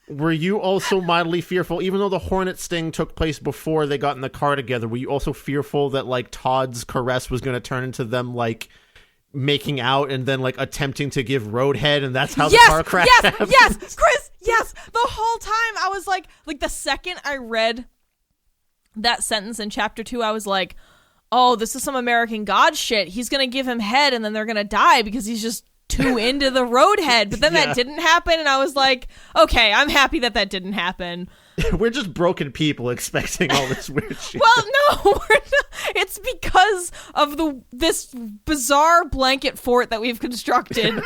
Were you also mildly fearful, even though the hornet sting took place before they got in the car together? Were you also fearful that like Todd's caress was going to turn into them like making out and then like attempting to give roadhead, and that's how the car crash happened? Yes, Chris, yes. The whole time I was like the second I read that sentence in chapter 2, I was like, oh, this is some American God shit. He's gonna give him head and then they're gonna die because he's just too into the roadhead. But then that didn't happen, and I was like, okay, I'm happy that didn't happen. We're just broken people expecting all this weird shit. Well, no, we're not. It's because of this bizarre blanket fort that we've constructed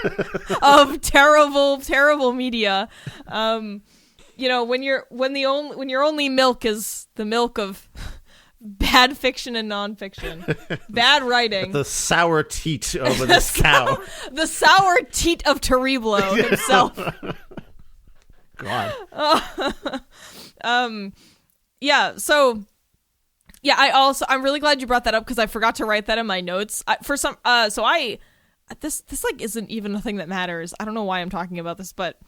of terrible, terrible media. You know, when your only milk is the milk of bad fiction and nonfiction, bad writing, the sour teat of this cow, the sour teat of Terriblo himself. God. I'm really glad you brought that up because I forgot to write that in my notes. This like isn't even a thing that matters. I don't know why I'm talking about this, but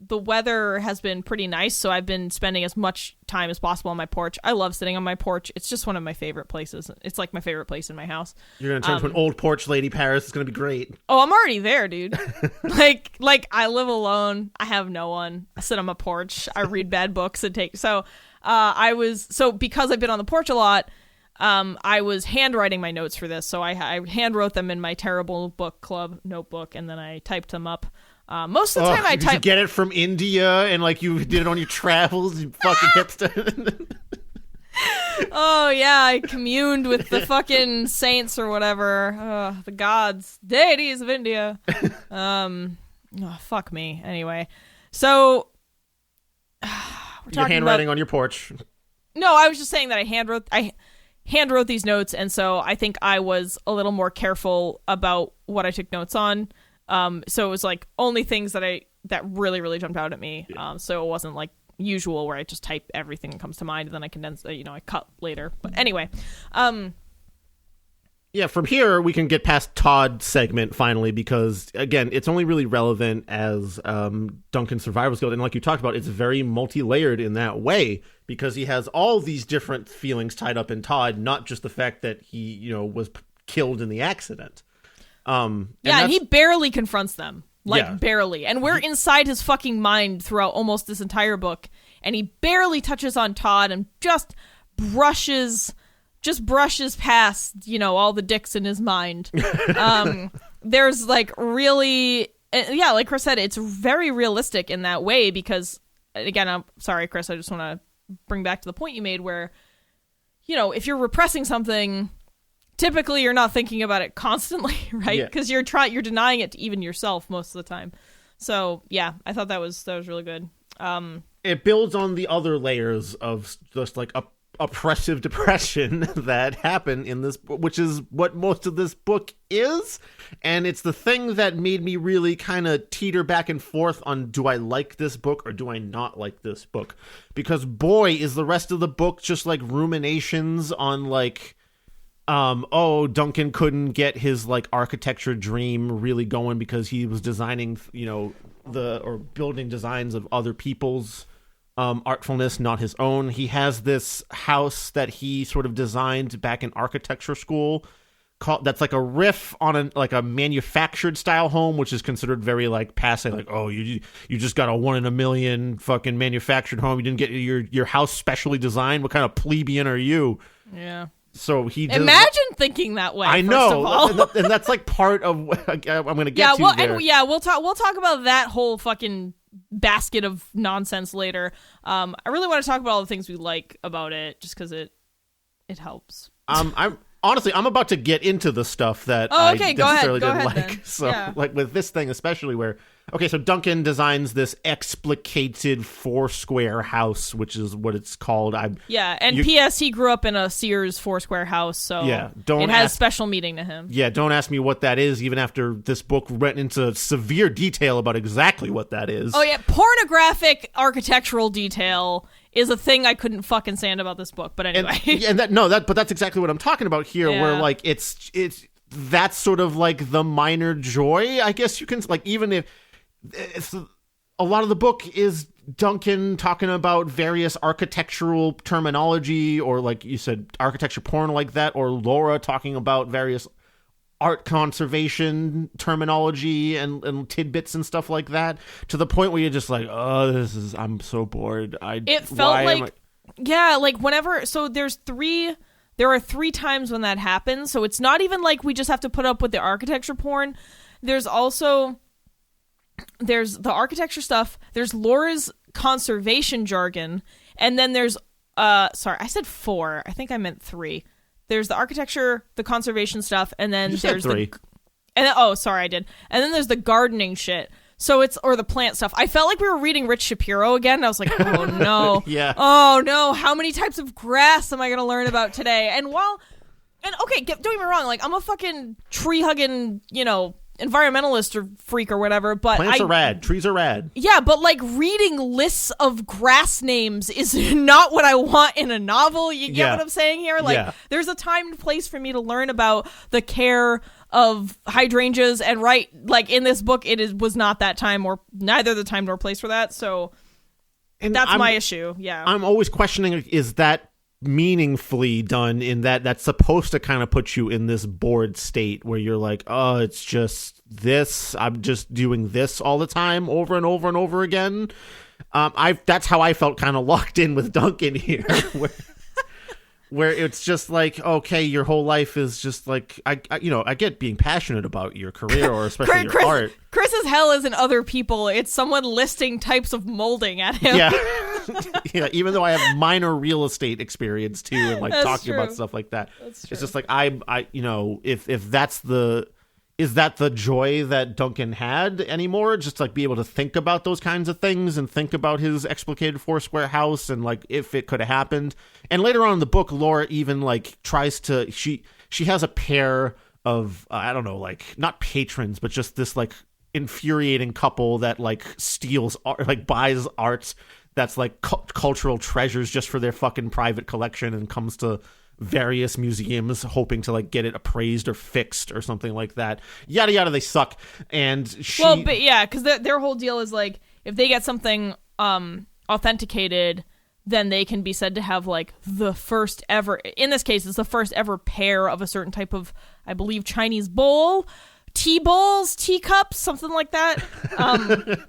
the weather has been pretty nice, so I've been spending as much time as possible on my porch. I love sitting on my porch. It's just one of my favorite places. It's like my favorite place in my house. You're gonna turn into an old porch lady, Paris. It's gonna be great. Oh, I'm already there, dude. like I live alone. I have no one. I sit on my porch. I read bad books and because I've been on the porch a lot, I was handwriting my notes for this. So I hand wrote them in my terrible book club notebook, and then I typed them up. Most of the time I type. Did you get it from India and like you did it on your travels, you fucking hipster? Oh yeah, I communed with the fucking saints or whatever, the gods, deities of India. Fuck me. Anyway, so you're handwriting on your porch. No, I was just saying that I hand wrote these notes, and so I think I was a little more careful about what I took notes on. So it was like only things that really, really jumped out at me. So it wasn't like usual where I just type everything that comes to mind and then I condense, I cut later. But anyway, yeah, from here we can get past Todd's segment finally, because again, it's only really relevant as Duncan's Survival Guild, and like you talked about, it's very multi-layered in that way because he has all these different feelings tied up in Todd, not just the fact that he, was killed in the accident. And he barely confronts them, barely. And we're inside his fucking mind throughout almost this entire book, and he barely touches on Todd and just brushes past, all the dicks in his mind. There's like really, like Chris said, it's very realistic in that way because, again, I'm sorry, Chris, I just want to bring back to the point you made where, if you're repressing something, typically you're not thinking about it constantly, right? Because you're denying it to even yourself most of the time. So yeah, I thought that was really good. It builds on the other layers of just like oppressive depression that happen in this, which is what most of this book is. And it's the thing that made me really kind of teeter back and forth on, do I like this book or do I not like this book? Because boy, is the rest of the book just like ruminations on like, Duncan couldn't get his like architecture dream really going because he was designing, or building designs of other people's artfulness, not his own. He has this house that he sort of designed back in architecture school that's like a riff on a manufactured style home, which is considered very like passe, like, oh, you just got a 1 in a million fucking manufactured home. You didn't get your house specially designed. What kind of plebeian are you? Yeah. So he does, imagine thinking that way. I know, and that's like part of what I'm going to get to there. We'll talk about that whole fucking basket of nonsense later. I really want to talk about all the things we like about it, just because it helps. I'm about to get into the stuff that I necessarily didn't like. Then. So like with this thing especially, where Okay, so Duncan designs this explicated four-square house, which is what it's called. P.S. he grew up in a Sears four-square house, so it has special meaning to him. Yeah, don't ask me what that is, even after this book went into severe detail about exactly what that is. Oh, yeah, pornographic architectural detail is a thing I couldn't fucking stand about this book, but anyway. But that's exactly what I'm talking about here, where, like, it's that's sort of, like, the minor joy, I guess you can, like, even if... a lot of the book is Duncan talking about various architectural terminology, or like you said, architecture porn like that, or Laura talking about various art conservation terminology and tidbits and stuff like that, to the point where you're just like, oh, I'm so bored. It felt like whenever, so there are 3 times when that happens, so it's not even like we just have to put up with the architecture porn. There's the architecture stuff, there's Laura's conservation jargon, and then there's sorry, I said 4. I think I meant 3. There's the architecture, the conservation stuff, and then there's 3. I did. And then there's the gardening shit. So or the plant stuff. I felt like we were reading Rich Shapiro again. I was like, oh no. Yeah. Oh no, how many types of grass am I going to learn about today? And okay, don't get me wrong, like, I'm a fucking tree-hugging, environmentalist or freak or whatever, but plants are rad, trees are rad. Yeah, but like reading lists of grass names is not what I want in a novel. You get what I'm saying here? Like, there's a time and place for me to learn about the care of hydrangeas, and like in this book, was not that time, or neither the time nor place for that. So that's my issue. Yeah, I'm always questioning: is that meaningfully done, in that's supposed to kind of put you in this bored state where you're like, oh, it's just this, I'm just doing this all the time over and over and over again. That's how I felt kind of locked in with Duncan here, where it's just like, okay, your whole life is just like, I get being passionate about your career, or especially your art. Chris's hell isn't other people, it's someone listing types of molding at him. Yeah, even though I have minor real estate experience too, and like talking about stuff like that. It's just like, if that's is that the joy that Duncan had anymore? Just like be able to think about those kinds of things and think about his explicated four-square house, and like if it could have happened. And later on in the book, Laura even like tries to, she has a pair of I don't know, like not patrons, but just this like infuriating couple that like steals art, like buys art that's like cultural treasures just for their fucking private collection, and comes to various museums hoping to like get it appraised or fixed or something like that. Yada yada, they suck. And because their whole deal is like, if they get something authenticated, then they can be said to have like the first ever, in this case it's the first ever pair of a certain type of, I believe, Chinese bowl, tea bowls, teacups, something like that.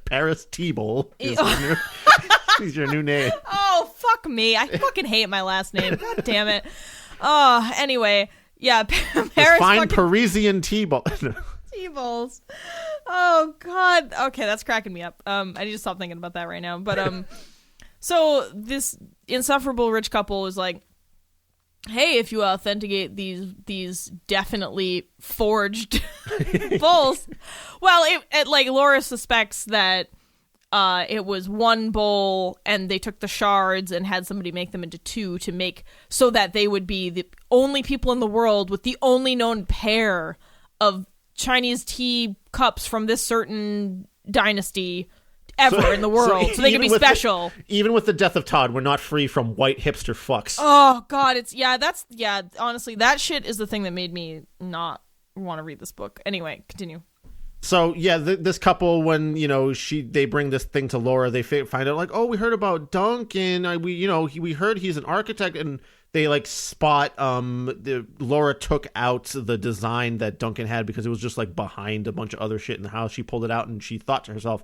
Paris Tea Bowl is your new name. Oh, fuck me. I fucking hate my last name. God damn it. Anyway, yeah, Paris. Fine Parisian tea bowl. Tea bowls. Oh, God. Okay, that's cracking me up. I need to stop thinking about that right now. But, so this insufferable rich couple is like, hey, if you authenticate these definitely forged bowls, well, it like Laura suspects that it was one bowl, and they took the shards and had somebody make them into 2 to make so that they would be the only people in the world with the only known pair of Chinese tea cups from this certain dynasty ever in the world, so they can be special. Even with the death of Todd, we're not free from white hipster fucks. Oh God, honestly, that shit is the thing that made me not want to read this book. Anyway, continue. So yeah, this couple, when they bring this thing to Laura, they find out like, oh, we heard about Duncan. We heard he's an architect, and they like spot Laura took out the design that Duncan had because it was just like behind a bunch of other shit in the house. She pulled it out, and she thought to herself,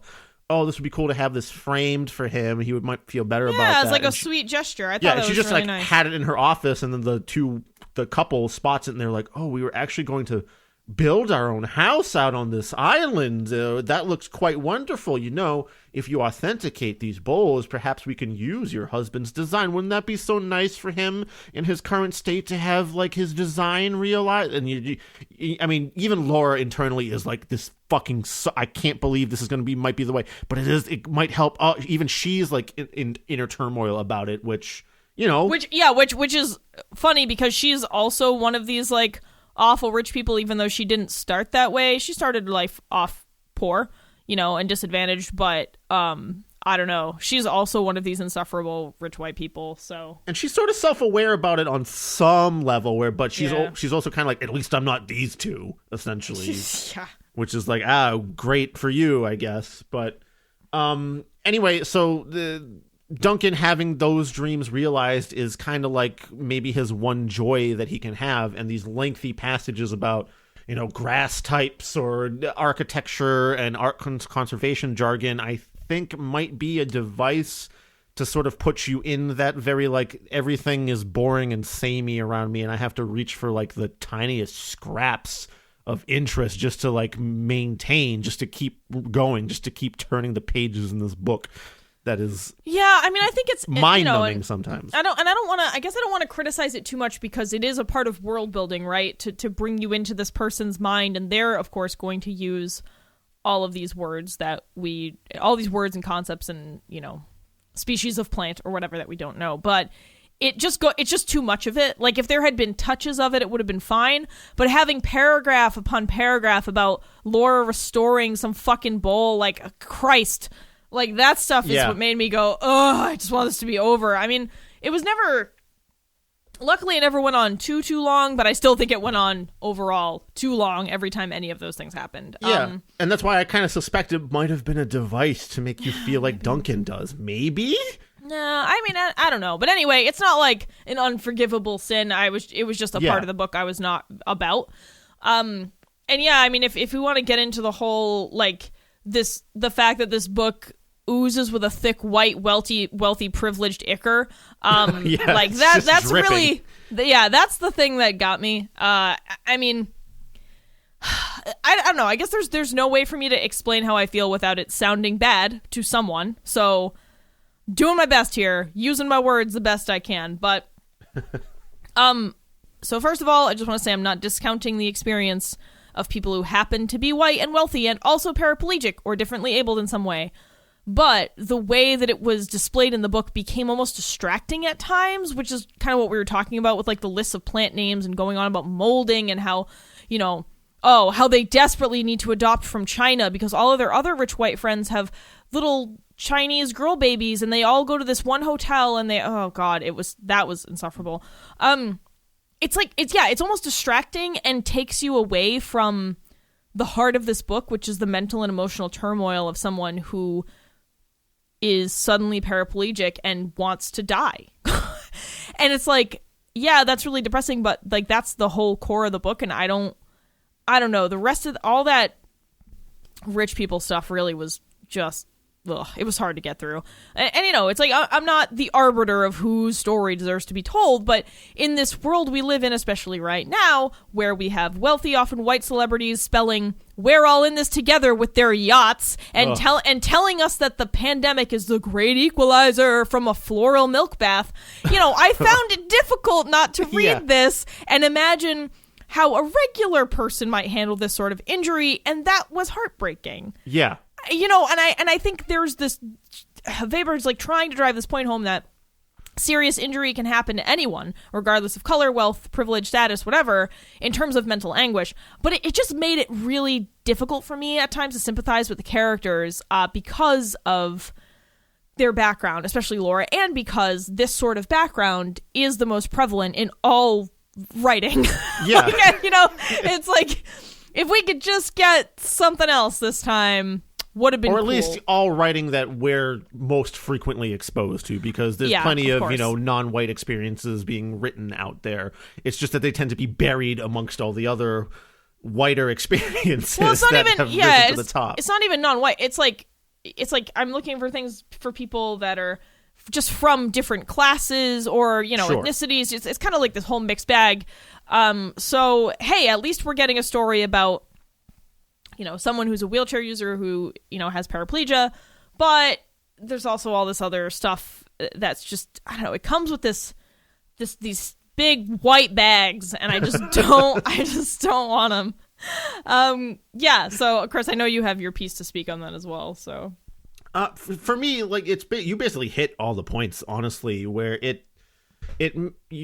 oh, this would be cool to have this framed for him. He might feel better about that. Yeah, it's like a sweet gesture. I thought it was she just really like nice. had it in her office, and then the couple spots it, and they're like, oh, we were actually going to build our own house out on this island. That looks quite wonderful. If you authenticate these bowls, perhaps we can use your husband's design. Wouldn't that be so nice for him in his current state to have like his design realized? And even Laura internally is like, this fucking I can't believe this might be the way, but it might help. Even she's like in inner turmoil about it, which is funny because she's also one of these like awful rich people, even though she didn't start that way. She started life off poor, and disadvantaged, but I don't know. She's also one of these insufferable rich white people. So, and she's sort of self-aware about it on some level, but she's also kind of like, at least I'm not these two, essentially. Yeah. Which is like, great for you, I guess. But anyway, so Duncan having those dreams realized is kind of like maybe his one joy that he can have, and these lengthy passages about grass types or architecture and art conservation jargon, I think might be a device to sort of put you in that very like, everything is boring and samey around me and I have to reach for like the tiniest scraps of interest just to like maintain, just to keep going, just to keep turning the pages in this book. That is, I think it's mind-numbing sometimes. I don't want to. I guess I don't want to criticize it too much because it is a part of world building, right? To bring you into this person's mind, and they're of course going to use all of these words all these words and concepts and species of plant or whatever that we don't know, but it's just too much of it. Like if there had been touches of it, it would have been fine. But having paragraph upon paragraph about Laura restoring some fucking bowl, like Christ. Like, that stuff is what made me go, I just want this to be over. I mean, it was never... Luckily, it never went on too long, but I still think it went on overall too long every time any of those things happened. Yeah, and that's why I kind of suspect it might have been a device to make you feel like Duncan does. Maybe? No, I mean, I don't know. But anyway, it's not like an unforgivable sin. It was just a part of the book I was not about. And yeah, I mean, if we want to get into the whole, like, the fact that this book oozes with a thick, white, wealthy, privileged ichor. Like that's dripping. Really, that's the thing that got me. I mean, I don't know. I guess there's no way for me to explain how I feel without it sounding bad to someone. So, doing my best here, using my words the best I can. But, so first of all, I just want to say I'm not discounting the experience of people who happen to be white and wealthy and also paraplegic or differently abled in some way. But the way that it was displayed in the book became almost distracting at times, which is kind of what we were talking about with like the lists of plant names and going on about molding and how, how they desperately need to adopt from China because all of their other rich white friends have little Chinese girl babies and they all go to this one hotel and that was insufferable. It's almost distracting and takes you away from the heart of this book, which is the mental and emotional turmoil of someone who is suddenly paraplegic and wants to die. And it's like, yeah, that's really depressing, but like that's the whole core of the book. And I don't know. The rest of all that rich people stuff really was just, it was hard to get through. And it's like, I'm not the arbiter of whose story deserves to be told, but in this world we live in, especially right now, where we have wealthy, often white celebrities spelling, we're all in this together with their yachts, and telling us that the pandemic is the great equalizer from a floral milk bath. I found it difficult not to read this and imagine how a regular person might handle this sort of injury, and that was heartbreaking. Yeah. And I think there's this, Weber's like trying to drive this point home that serious injury can happen to anyone, regardless of color, wealth, privilege, status, whatever, in terms of mental anguish. But it just made it really difficult for me at times to sympathize with the characters because of their background, especially Laura, and because this sort of background is the most prevalent in all writing. Yeah. It's like, if we could just get something else this time, would have been cool. Or at cool. least all writing that we're most frequently exposed to, because there's plenty of non-white experiences being written out there. It's just that they tend to be buried amongst all the other whiter experiences that have risen to the top. It's not even non-white. It's like I'm looking for things for people that are just from different classes or, you know, Sure. ethnicities. It's kind of like this whole mixed bag. So, hey, at least we're getting a story about, you know, someone who's a wheelchair user who, you know, has paraplegia, but there's also all this other stuff that's just, I don't know, it comes with these big white bags, and I just don't want them. Yeah, so of course I know you have your piece to speak on that as well, so. For me, like, you basically hit all the points, honestly, where it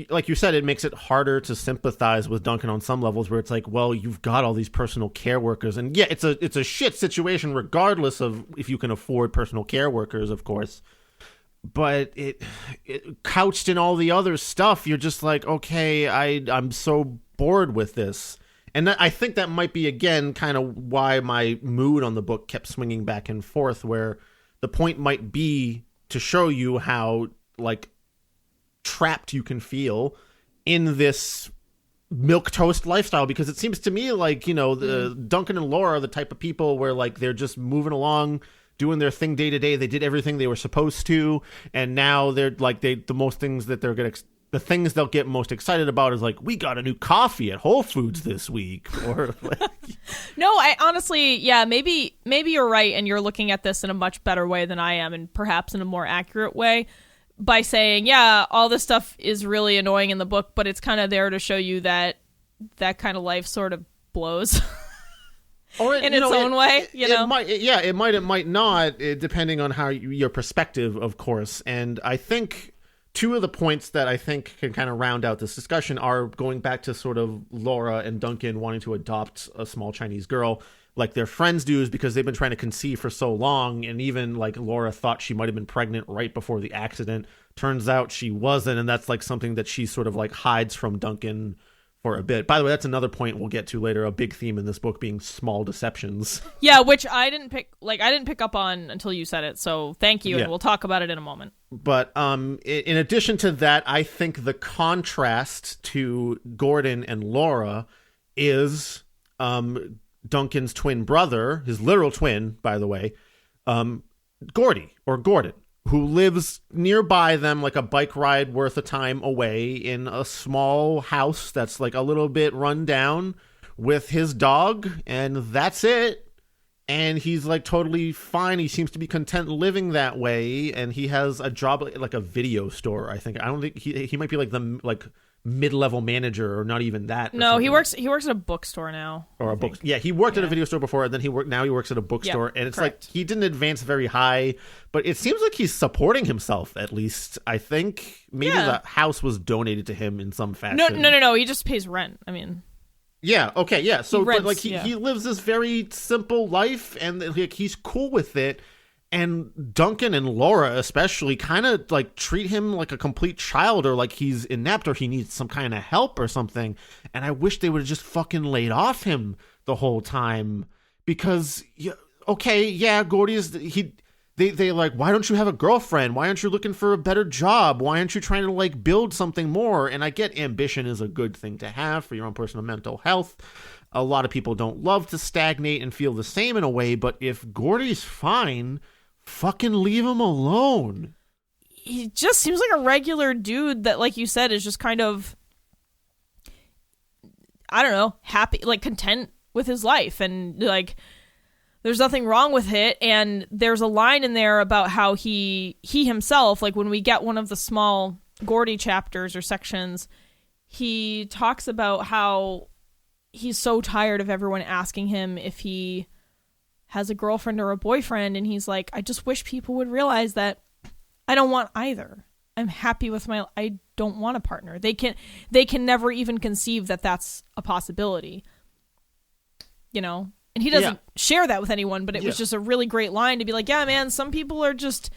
like you said, it makes it harder to sympathize with Duncan on some levels, where it's like, well, you've got all these personal care workers, and yeah, it's a shit situation regardless of if you can afford personal care workers, of course. But it couched in all the other stuff, you're just like, okay, I'm so bored with this. And I think that might be, again, kind of why my mood on the book kept swinging back and forth, where the point might be to show you how, like, trapped you can feel in this milquetoast lifestyle, because it seems to me like, you know, the Duncan and Laura are the type of people where, like, they're just moving along, doing their thing day to day. They did everything they were supposed to, and now they're like, the things they'll get most excited about is like, we got a new coffee at Whole Foods this week, or like, no, I honestly, yeah, maybe you're right, and you're looking at this in a much better way than I am, and perhaps in a more accurate way, by saying, yeah, all this stuff is really annoying in the book, but it's kind of there to show you that kind of life sort of blows. Or in its own way, you know? It might not, depending on how your perspective, of course. And I think two of the points that I think can kind of round out this discussion are going back to sort of Laura and Duncan wanting to adopt a small Chinese girl, like their friends do, is because they've been trying to conceive for so long. And even like Laura thought she might have been pregnant right before the accident. Turns out she wasn't. And that's like something that she sort of like hides from Duncan for a bit. By the way, that's another point we'll get to later, a big theme in this book being small deceptions. Yeah, which I didn't pick up on until you said it, so thank you, and we'll talk about it in a moment. But in addition to that, I think the contrast to Gordon and Laura is Duncan's twin brother, his literal twin, by the way, Gordon, who lives nearby them, like a bike ride worth of time away, in a small house that's like a little bit run down, with his dog, and that's it. And he's like totally fine. He seems to be content living that way, and he has a job like a video store, I think. I don't think he might be like the mid-level manager, or not even that. No, he works at a bookstore now. Or a book. Yeah, he worked at a video store before, and then he works at a bookstore, and it's correct. Like he didn't advance very high, but it seems like he's supporting himself, at least. I think maybe the house was donated to him in some fashion. No. He just pays rent. I mean, yeah, okay, yeah. So, rents, but like he lives this very simple life, and like he's cool with it. And Duncan and Laura especially kind of like treat him like a complete child, or like he's inept, or he needs some kind of help or something. And I wish they would have just fucking laid off him the whole time, because Gordy's they like, why don't you have a girlfriend? Why aren't you looking for a better job? Why aren't you trying to like build something more? And I get ambition is a good thing to have for your own personal mental health. A lot of people don't love to stagnate and feel the same in a way, but if Gordy's fine, fucking leave him alone. He just seems like a regular dude that, like you said, is just kind of, I don't know, happy, like content with his life, and like there's nothing wrong with it. And there's a line in there about how he himself, like when we get one of the small Gordy chapters or sections, he talks about how he's so tired of everyone asking him if he has a girlfriend or a boyfriend, and he's like, I just wish people would realize that I don't want either. I'm happy with I don't want a partner. They can never even conceive that that's a possibility, you know? And he doesn't share that with anyone, but it was just a really great line to be like, yeah, man, some people are just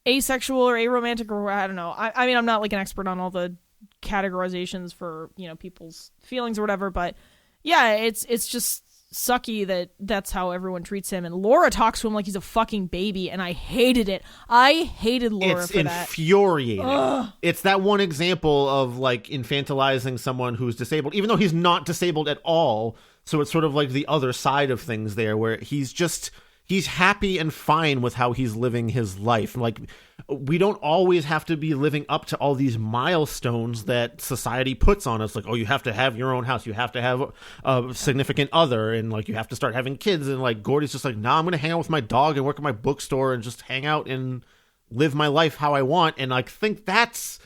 asexual or aromantic, or I don't know. I mean, I'm not like an expert on all the categorizations for, you know, people's feelings or whatever, but yeah, it's just sucky that's how everyone treats him. And Laura talks to him like he's a fucking baby, and I hated it. I hated Laura for that. It's infuriating. It's that one example of like infantilizing someone who's disabled, even though he's not disabled at all. So it's sort of like the other side of things there, where he's he's happy and fine with how he's living his life. Like, we don't always have to be living up to all these milestones that society puts on us. Like, oh, you have to have your own house, you have to have a significant other, and like you have to start having kids. And like Gordy's just like, nah, I'm gonna hang out with my dog and work at my bookstore and just hang out and live my life how I want. And I think that's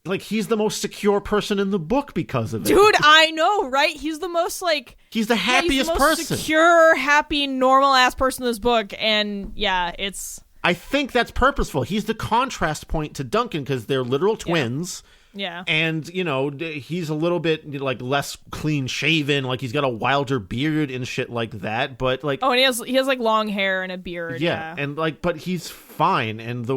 like, he's the most secure person in the book because of it. Dude, I know, right? He's the most like, he's the happiest he's the most person, secure, happy, normal ass person in this book. And yeah, I think that's purposeful. He's the contrast point to Duncan because they're literal twins. Yeah. And, you know, he's a little bit like less clean shaven, like he's got a wilder beard and shit like that, but like, oh, and he has like long hair and a beard. Yeah. And like, but he's fine. And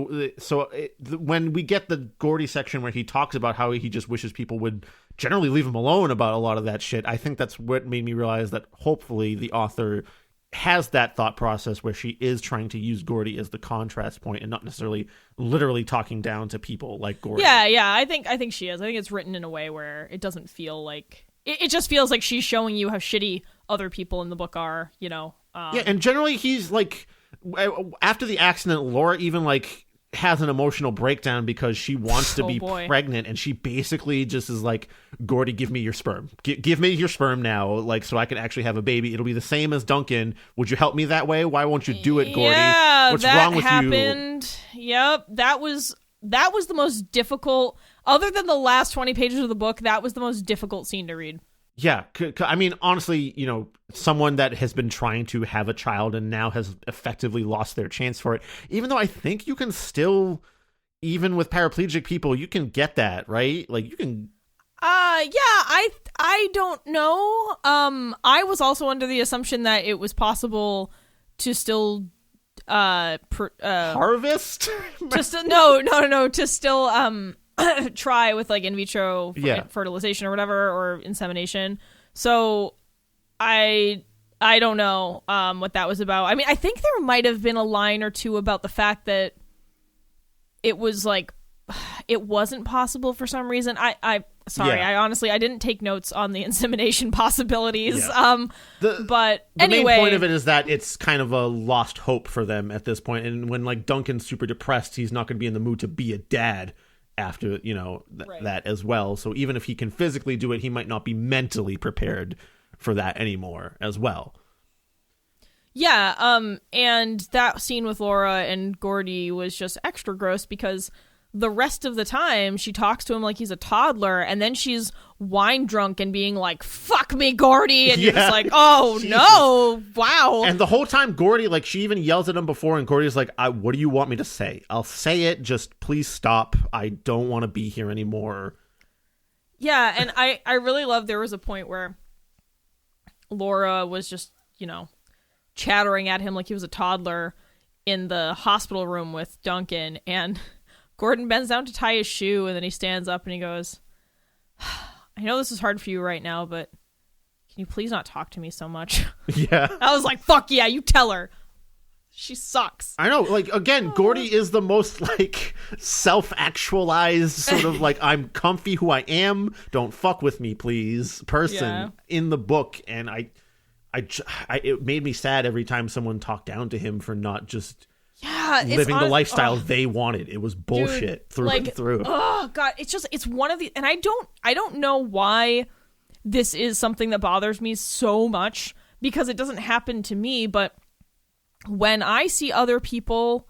when we get the Gordy section where he talks about how he just wishes people would generally leave him alone about a lot of that shit, I think that's what made me realize that hopefully the author has that thought process where she is trying to use Gordy as the contrast point and not necessarily literally talking down to people like Gordy. Yeah, I think she is. I think it's written in a way where it doesn't feel like it just feels like she's showing you how shitty other people in the book are, you know. Yeah, and generally he's like, after the accident, Laura even like has an emotional breakdown because she wants to be pregnant, and she basically just is like, Gordy, give me your sperm. Give me your sperm now, like, so I can actually have a baby. It'll be the same as Duncan. Would you help me that way? Why won't you do it, Gordy? Yeah, what's wrong with happened. Yep, that was the most difficult, other than the last 20 pages of the book, that was the most difficult scene to read. Yeah, I mean, honestly, you know, someone that has been trying to have a child and now has effectively lost their chance for it, even though I think you can still, even with paraplegic people, you can get that, right? Like, you can... Yeah, I don't know. I was also under the assumption that it was possible to still... harvest? To still try with like in vitro fertilization or whatever, or insemination. So I don't know what that was about. I mean, I think there might have been a line or two about the fact that it was like it wasn't possible for some reason. I honestly I didn't take notes on the insemination possibilities. Yeah. But the anyway, main point of it is that it's kind of a lost hope for them at this point. And when like Duncan's super depressed, he's not going to be in the mood to be a dad after, you know, that as well. So even if he can physically do it, he might not be mentally prepared for that anymore as well. Yeah, and that scene with Laura and Gordy was just extra gross because the rest of the time she talks to him like he's a toddler, and then she's wine drunk and being like, fuck me, Gordy, and you're just like, oh no, wow. And the whole time Gordy, like, she even yells at him before, and Gordy's like, what do you want me to say? I'll say it, just please stop. I don't want to be here anymore. Yeah, and I really love there was a point where Laura was just, you know, chattering at him like he was a toddler in the hospital room with Duncan, and Gordon bends down to tie his shoe, and then he stands up and he goes, I know this is hard for you right now, but can you please not talk to me so much? Yeah. I was like, fuck yeah, you tell her. She sucks. I know, like, again, Gordy is the most, like, self-actualized sort of, like, I'm comfy who I am, don't fuck with me, please, person in the book, and it made me sad every time someone talked down to him for not just living the lifestyle they wanted. It was bullshit through and through. Oh god, it's one of the, and I don't know why this is something that bothers me so much, because it doesn't happen to me, but when I see other people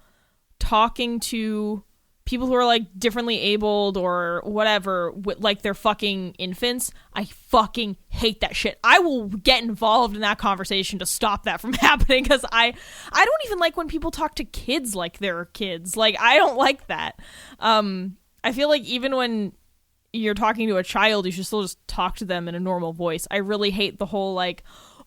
talking to people who are like differently abled or whatever, like they're fucking infants, I fucking hate that shit. I will get involved in that conversation to stop that from happening, because I don't even like when people talk to kids like they're kids. Like, I don't like that. I feel like even when you're talking to a child, you should still just talk to them in a normal voice. I really hate the whole like,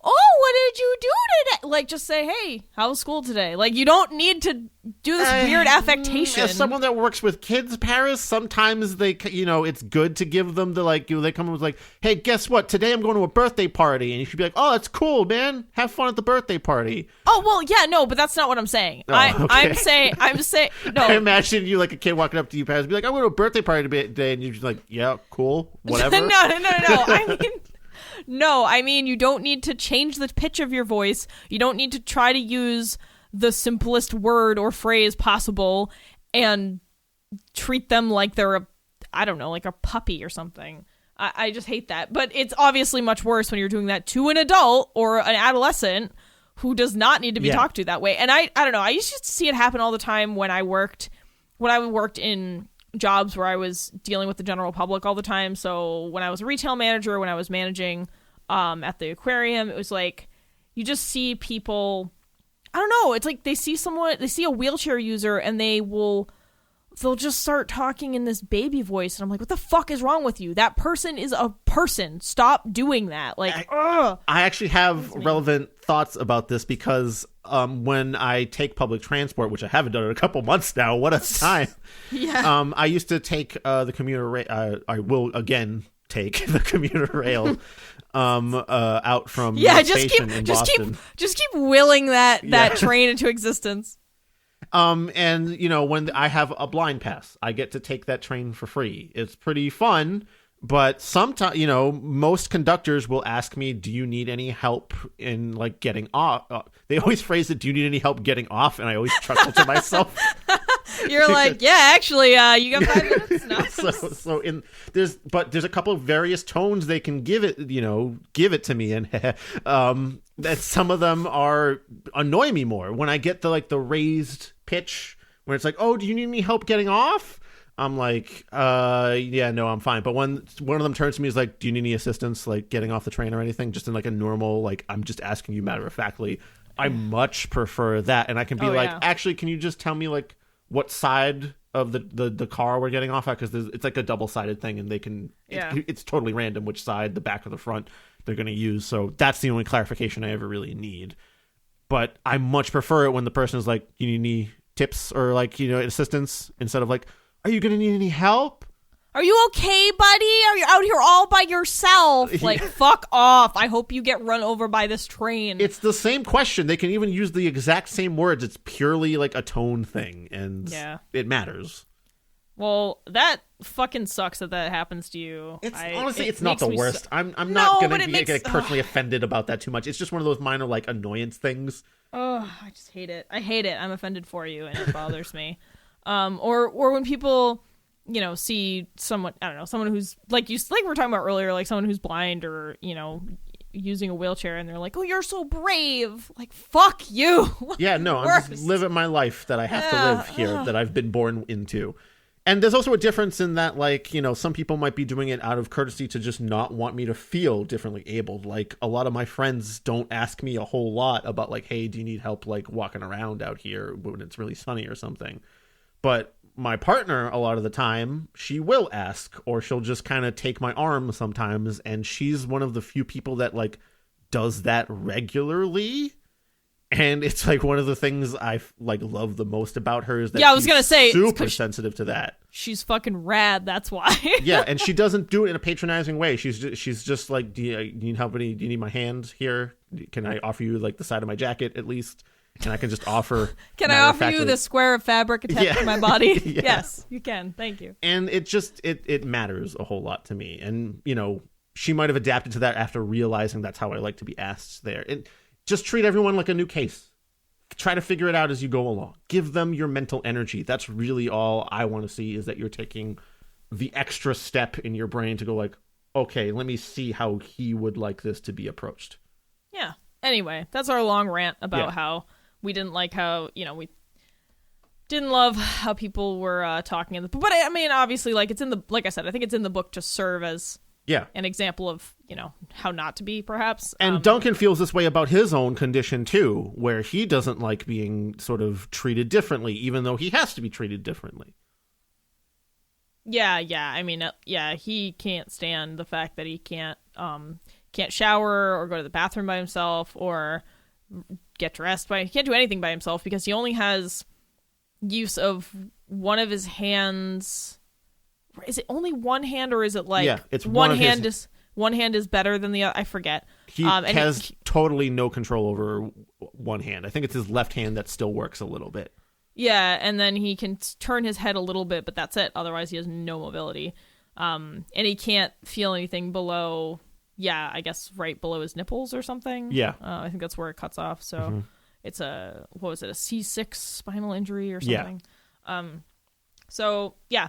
oh, what did you do today? Like, just say, hey, how was school today? Like, you don't need to do this weird affectation. As someone that works with kids, Paris, sometimes they, you know, it's good to give them the, like, they come with like, hey, guess what? Today I'm going to a birthday party. And you should be like, oh, that's cool, man. Have fun at the birthday party. Oh, well, yeah, no, but that's not what I'm saying. Oh, okay. I'm saying, no. I imagine you, like, a kid walking up to you, Paris, and be like, I'm going to a birthday party today. And you're just like, yeah, cool, whatever. No. I mean... No, I mean, you don't need to change the pitch of your voice. You don't need to try to use the simplest word or phrase possible and treat them like they're like a puppy or something. I just hate that. But it's obviously much worse when you're doing that to an adult or an adolescent who does not need to be talked to that way. And I don't know. I used to see it happen all the time when I worked in jobs where I was dealing with the general public all the time. So when I was a retail manager, when I was managing at the aquarium, it was like you just see people, I don't know, it's like they see a wheelchair user and they'll just start talking in this baby voice, and I'm like, what the fuck is wrong with you? That person is a person. Stop doing that. Like, I actually have relevant thoughts about this because when I take public transport, which I haven't done in a couple months now, what a time. Yeah. I used to take the commuter rail. I will again take the commuter rail out from the station in Boston. Just keep willing that train into existence. And when I have a blind pass, I get to take that train for free. It's pretty fun, but sometimes, most conductors will ask me, do you need any help in like getting off? They always phrase it, do you need any help getting off? And I always chuckle to myself. You're like, yeah, actually, you got 5 minutes now. There's a couple of various tones they can give it to me, and that some of them annoy me more when I get the raised pitch where it's like, oh, do you need any help getting off? I'm like, yeah, no, I'm fine. But when one of them turns to me is like, do you need any assistance like getting off the train or anything? Just in like a normal, like, I'm just asking you matter of factly. I much prefer that, and I can be actually, can you just tell me like what side of the car we're getting off at, because it's like a double-sided thing, and they can it's totally random which side, the back or the front, they're going to use. So that's the only clarification I ever really need. But I much prefer it when the person is like, you need any tips or like assistance, instead of like, are you going to need any help? Are you okay, buddy? Are you out here all by yourself? Like, fuck off. I hope you get run over by this train. It's the same question. They can even use the exact same words. It's purely like a tone thing, and it matters. Well, that fucking sucks that happens to you. Honestly, it's not the worst. I'm not going to get personally offended about that too much. It's just one of those minor like annoyance things. Oh, I just hate it. I hate it. I'm offended for you, and it bothers me. Or when people, see someone, I don't know, someone who's like we were talking about earlier, like someone who's blind or, using a wheelchair, and they're like, oh, you're so brave. Like, fuck you. Yeah, no, I'm just living my life that I have to live here, that I've been born into. And there's also a difference in that, like, some people might be doing it out of courtesy to just not want me to feel differently abled. Like, a lot of my friends don't ask me a whole lot about, like, hey, do you need help, like, walking around out here when it's really sunny or something? But my partner, a lot of the time, she will ask, or she'll just kind of take my arm sometimes, and she's one of the few people that, like, does that regularly. And it's like one of the things I like love the most about her is that I was gonna say super sensitive to that. She's fucking rad. That's why. Yeah, and she doesn't do it in a patronizing way. She's just like, do you need help? Do you need my hand here? Can I offer you like the side of my jacket at least? And I can just offer. Can I offer you the square of fabric attached to my body? Yes, you can. Thank you. And it just it matters a whole lot to me. And she might have adapted to that after realizing that's how I like to be asked there. Just treat everyone like a new case. Try to figure it out as you go along. Give them your mental energy. That's really all I want to see, is that you're taking the extra step in your brain to go like, okay, let me see how he would like this to be approached. Yeah. Anyway, that's our long rant about how we didn't like how, we didn't love how people were talking in the book. But I mean, obviously, like I said, I think it's in the book to serve as an example of, how not to be, perhaps. And Duncan feels this way about his own condition, too, where he doesn't like being sort of treated differently, even though he has to be treated differently. Yeah. I mean, he can't stand the fact that he can't shower or go to the bathroom by himself or get dressed he can't do anything by himself because he only has use of one of his hands. Is it only one hand, or is it like it's one hand is better than the other? I forget. He has totally no control over one hand. I think it's his left hand that still works a little bit. Yeah, and then he can turn his head a little bit, but that's it. Otherwise, he has no mobility. And he can't feel anything below, I guess right below his nipples or something. Yeah. I think that's where it cuts off. So it's a C6 spinal injury or something. So yeah.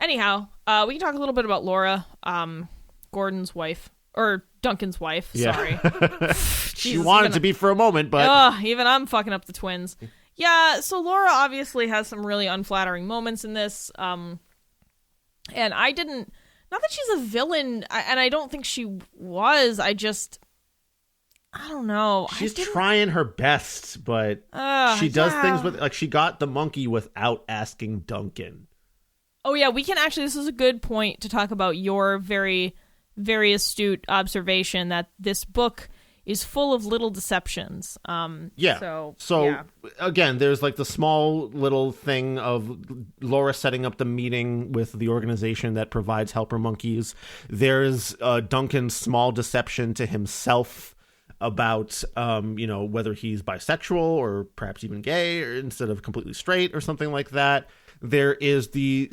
Anyhow, we can talk a little bit about Laura, Gordon's wife, or Duncan's wife. Sorry. She wanted to be for a moment, but even I'm fucking up the twins. Yeah, so Laura obviously has some really unflattering moments in this. And I didn't, not that she's a villain, and I don't think she was. I don't know. She's trying her best, but she does things with, like, she got the monkey without asking Duncan. Oh yeah, we can actually, this is a good point to talk about your very, very astute observation that this book is full of little deceptions. So again, there's like the small little thing of Laura setting up the meeting with the organization that provides helper monkeys. There's Duncan's small deception to himself about, whether he's bisexual or perhaps even gay, or instead of completely straight or something like that. There is the,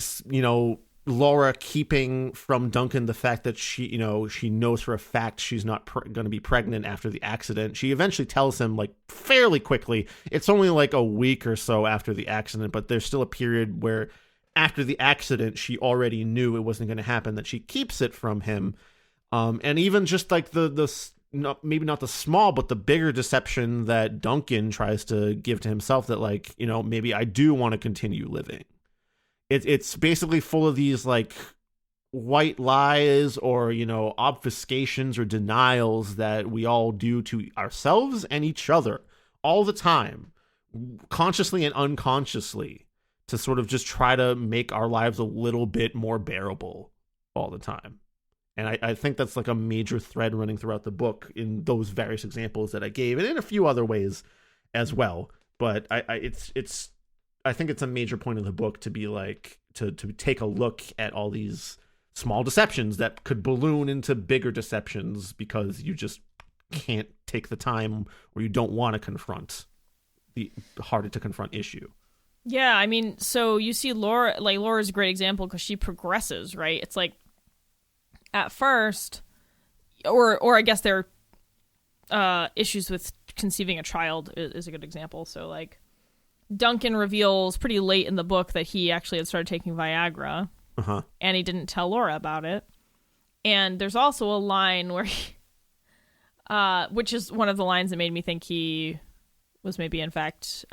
Laura keeping from Duncan the fact that she knows for a fact she's not going to be pregnant after the accident. She eventually tells him, like, fairly quickly. It's only like a week or so after the accident, but there's still a period where after the accident she already knew it wasn't going to happen, that she keeps it from him. And even just like maybe not the small, but the bigger deception that Duncan tries to give to himself, that, like, maybe I do want to continue living. It's basically full of these, like, white lies or, obfuscations or denials that we all do to ourselves and each other all the time, consciously and unconsciously, to sort of just try to make our lives a little bit more bearable all the time. And I think that's like a major thread running throughout the book in those various examples that I gave, and in a few other ways as well. But I think it's a major point of the book to be like, to take a look at all these small deceptions that could balloon into bigger deceptions because you just can't take the time, or you don't want to confront the harder to confront issue. Yeah, I mean, so you see Laura, like, Laura's a great example because she progresses, right? It's like, at first, or I guess there are issues with conceiving a child is a good example. So, like, Duncan reveals pretty late in the book that he actually had started taking Viagra, and he didn't tell Laura about it. And there's also a line where he, which is one of the lines that made me think he was maybe in fact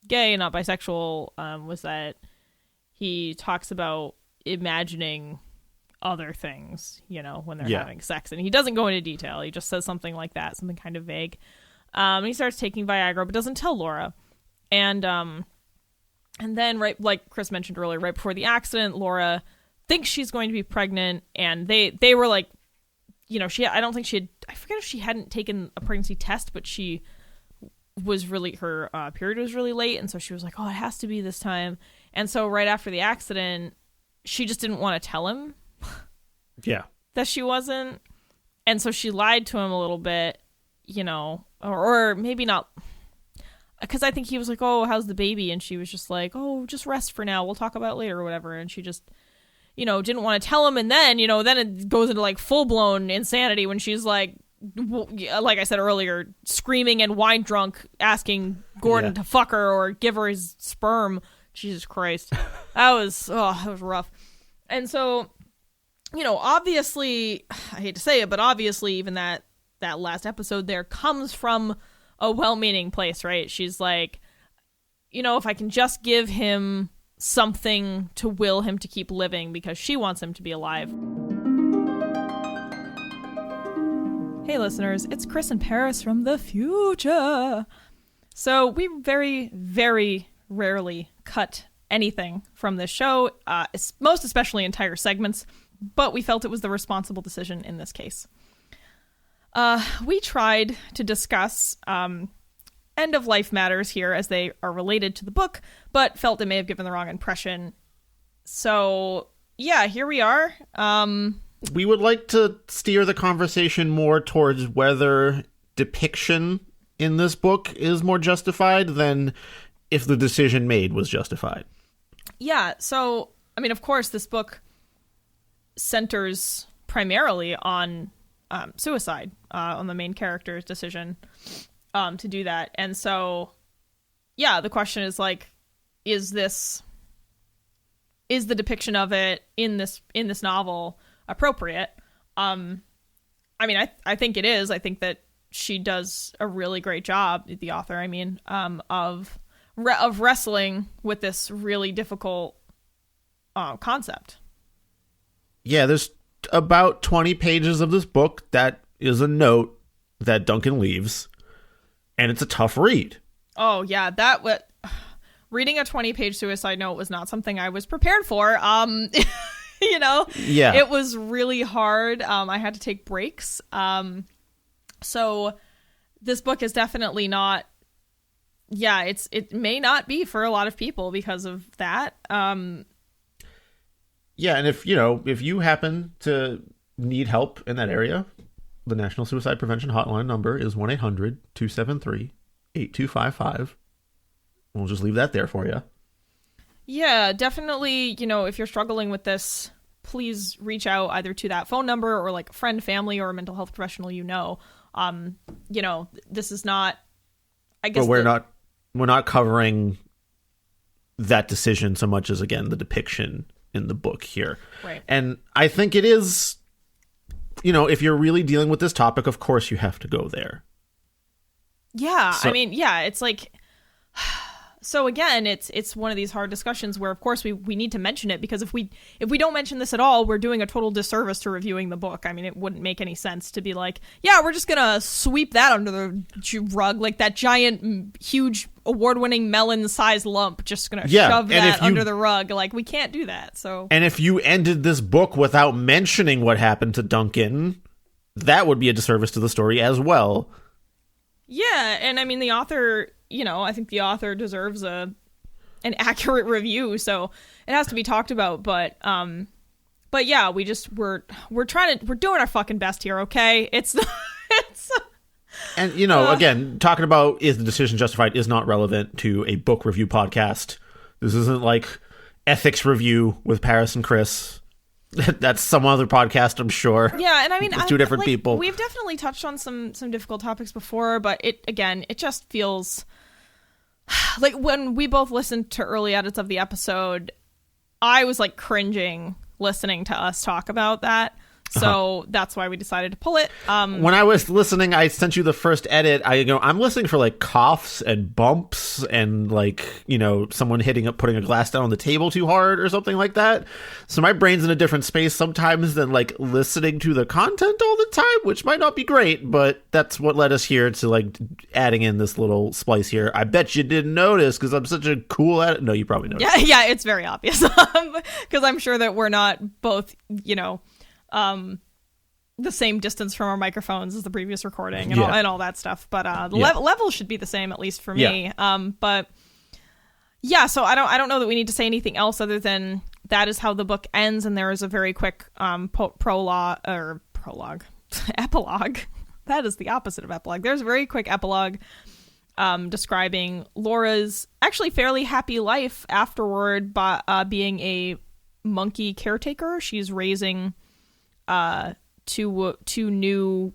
gay, not bisexual, was that he talks about imagining other things, when they're having sex. And he doesn't go into detail. He just says something like that, something kind of vague. And he starts taking Viagra, but doesn't tell Laura. And then, right, like Chris mentioned earlier, right before the accident, Laura thinks she's going to be pregnant, and they were like, I don't think she had, I forget if she hadn't taken a pregnancy test, but she was really, her period was really late, and so she was like, oh, it has to be this time. And so right after the accident, she just didn't want to tell him that she wasn't. And so she lied to him a little bit, or maybe not, because I think he was like, oh, how's the baby? And she was just like, oh, just rest for now. We'll talk about it later or whatever. And she just, didn't want to tell him. And then, then it goes into like full blown insanity when she's like I said earlier, screaming and wine drunk, asking Gordon to fuck her or give her his sperm. Jesus Christ. That was rough. And so, obviously, I hate to say it, but obviously even that last episode there comes from a well-meaning place, right? She's like, if I can just give him something to will him to keep living because she wants him to be alive. Hey listeners, it's Chris and Paris from the future. So we very, very rarely cut anything from this show, most especially entire segments, but we felt it was the responsible decision in this case. We tried to discuss end-of-life matters here as they are related to the book, but felt it may have given the wrong impression. So, yeah, here we are. We would like to steer the conversation more towards whether depiction in this book is more justified than if the decision made was justified. Yeah, so, I mean, of course, this book centers primarily on suicide, on the main character's decision. to do that. And so, yeah, the question is like, is the depiction of it in this novel appropriate? I mean, I think it is. I think that she does a really great job, the author, I mean, of wrestling with this really difficult concept. Yeah, there's about 20 pages of this book that is a note that Duncan leaves, and it's a tough read. Oh, yeah, reading a 20-page suicide note was not something I was prepared for. You know, yeah, it was really hard. I had to take breaks. So this book is definitely not, it may not be for a lot of people because of that. Yeah, and if you happen to need help in that area, the National Suicide Prevention Hotline number is 1-800-273-8255. We'll just leave that there for you. Yeah, definitely, if you're struggling with this, please reach out either to that phone number or like a friend, family, or a mental health professional this is not, I guess. But we're not covering that decision so much as, again, the depiction in the book here. Right. And I think it is, if you're really dealing with this topic, of course you have to go there. Yeah, I mean, yeah, it's like... So again, it's one of these hard discussions where, of course, we need to mention it, because if we don't mention this at all, we're doing a total disservice to reviewing the book. I mean, it wouldn't make any sense to be like, yeah, we're just gonna sweep that under the rug, like that giant, huge, award-winning melon-sized lump, just gonna shove that under the rug. Like, we can't do that. So, and if you ended this book without mentioning what happened to Duncan, that would be a disservice to the story as well. Yeah, and I mean, the author, I think the author deserves an accurate review, so it has to be talked about. But yeah, we're doing our fucking best here, okay? And again, talking about is the decision justified is not relevant to a book review podcast. This isn't like ethics review with Paris and Chris. That's some other podcast, I'm sure. Yeah, and I mean, it's two different people. We've definitely touched on some difficult topics before, but it just feels like when we both listened to early edits of the episode, I was like cringing listening to us talk about that. So that's why we decided to pull it. When I was listening, I sent you the first edit. I'm listening for like coughs and bumps and like, someone putting a glass down on the table too hard or something like that. So my brain's in a different space sometimes than like listening to the content all the time, which might not be great, but that's what led us here to like adding in this little splice here. I bet you didn't notice because I'm such a cool edit. No, you probably noticed. Yeah, it's very obvious because I'm sure that we're not both, the same distance from our microphones as the previous recording and all that stuff. But the level should be the same, at least for me. But yeah, so I don't know that we need to say anything else other than that is how the book ends. And there is a very quick epilogue. That is the opposite of epilogue. There's a very quick epilogue describing Laura's actually fairly happy life afterward by being a monkey caretaker. She's raising two new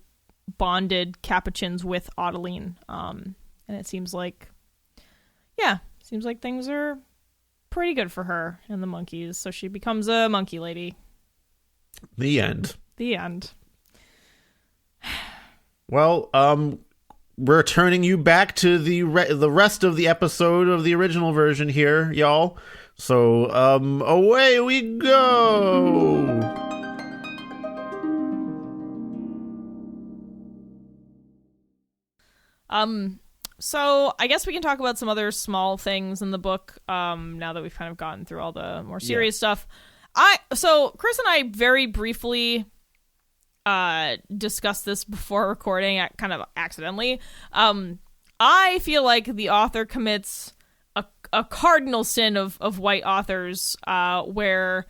bonded capuchins with Adeline. And it seems like things are pretty good for her and the monkeys. So she becomes a monkey lady. The end. Well, we're turning you back to the rest of the episode of the original version here, y'all. So, away we go. So I guess we can talk about some other small things in the book, now that we've kind of gotten through all the more serious stuff. So Chris and I very briefly, discussed this before recording, kind of accidentally. I feel like the author commits a cardinal sin of white authors, where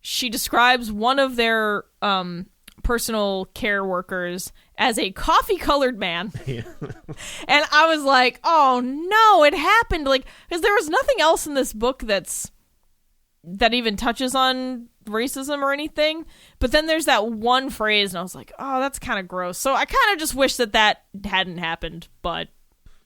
she describes one of their, personal care workers as a coffee-colored man. Yeah. And I was like, oh no, it happened. Like, because there was nothing else in this book that even touches on racism or anything. But then there's that one phrase, and I was like, oh, that's kind of gross. So I kind of just wish that hadn't happened. But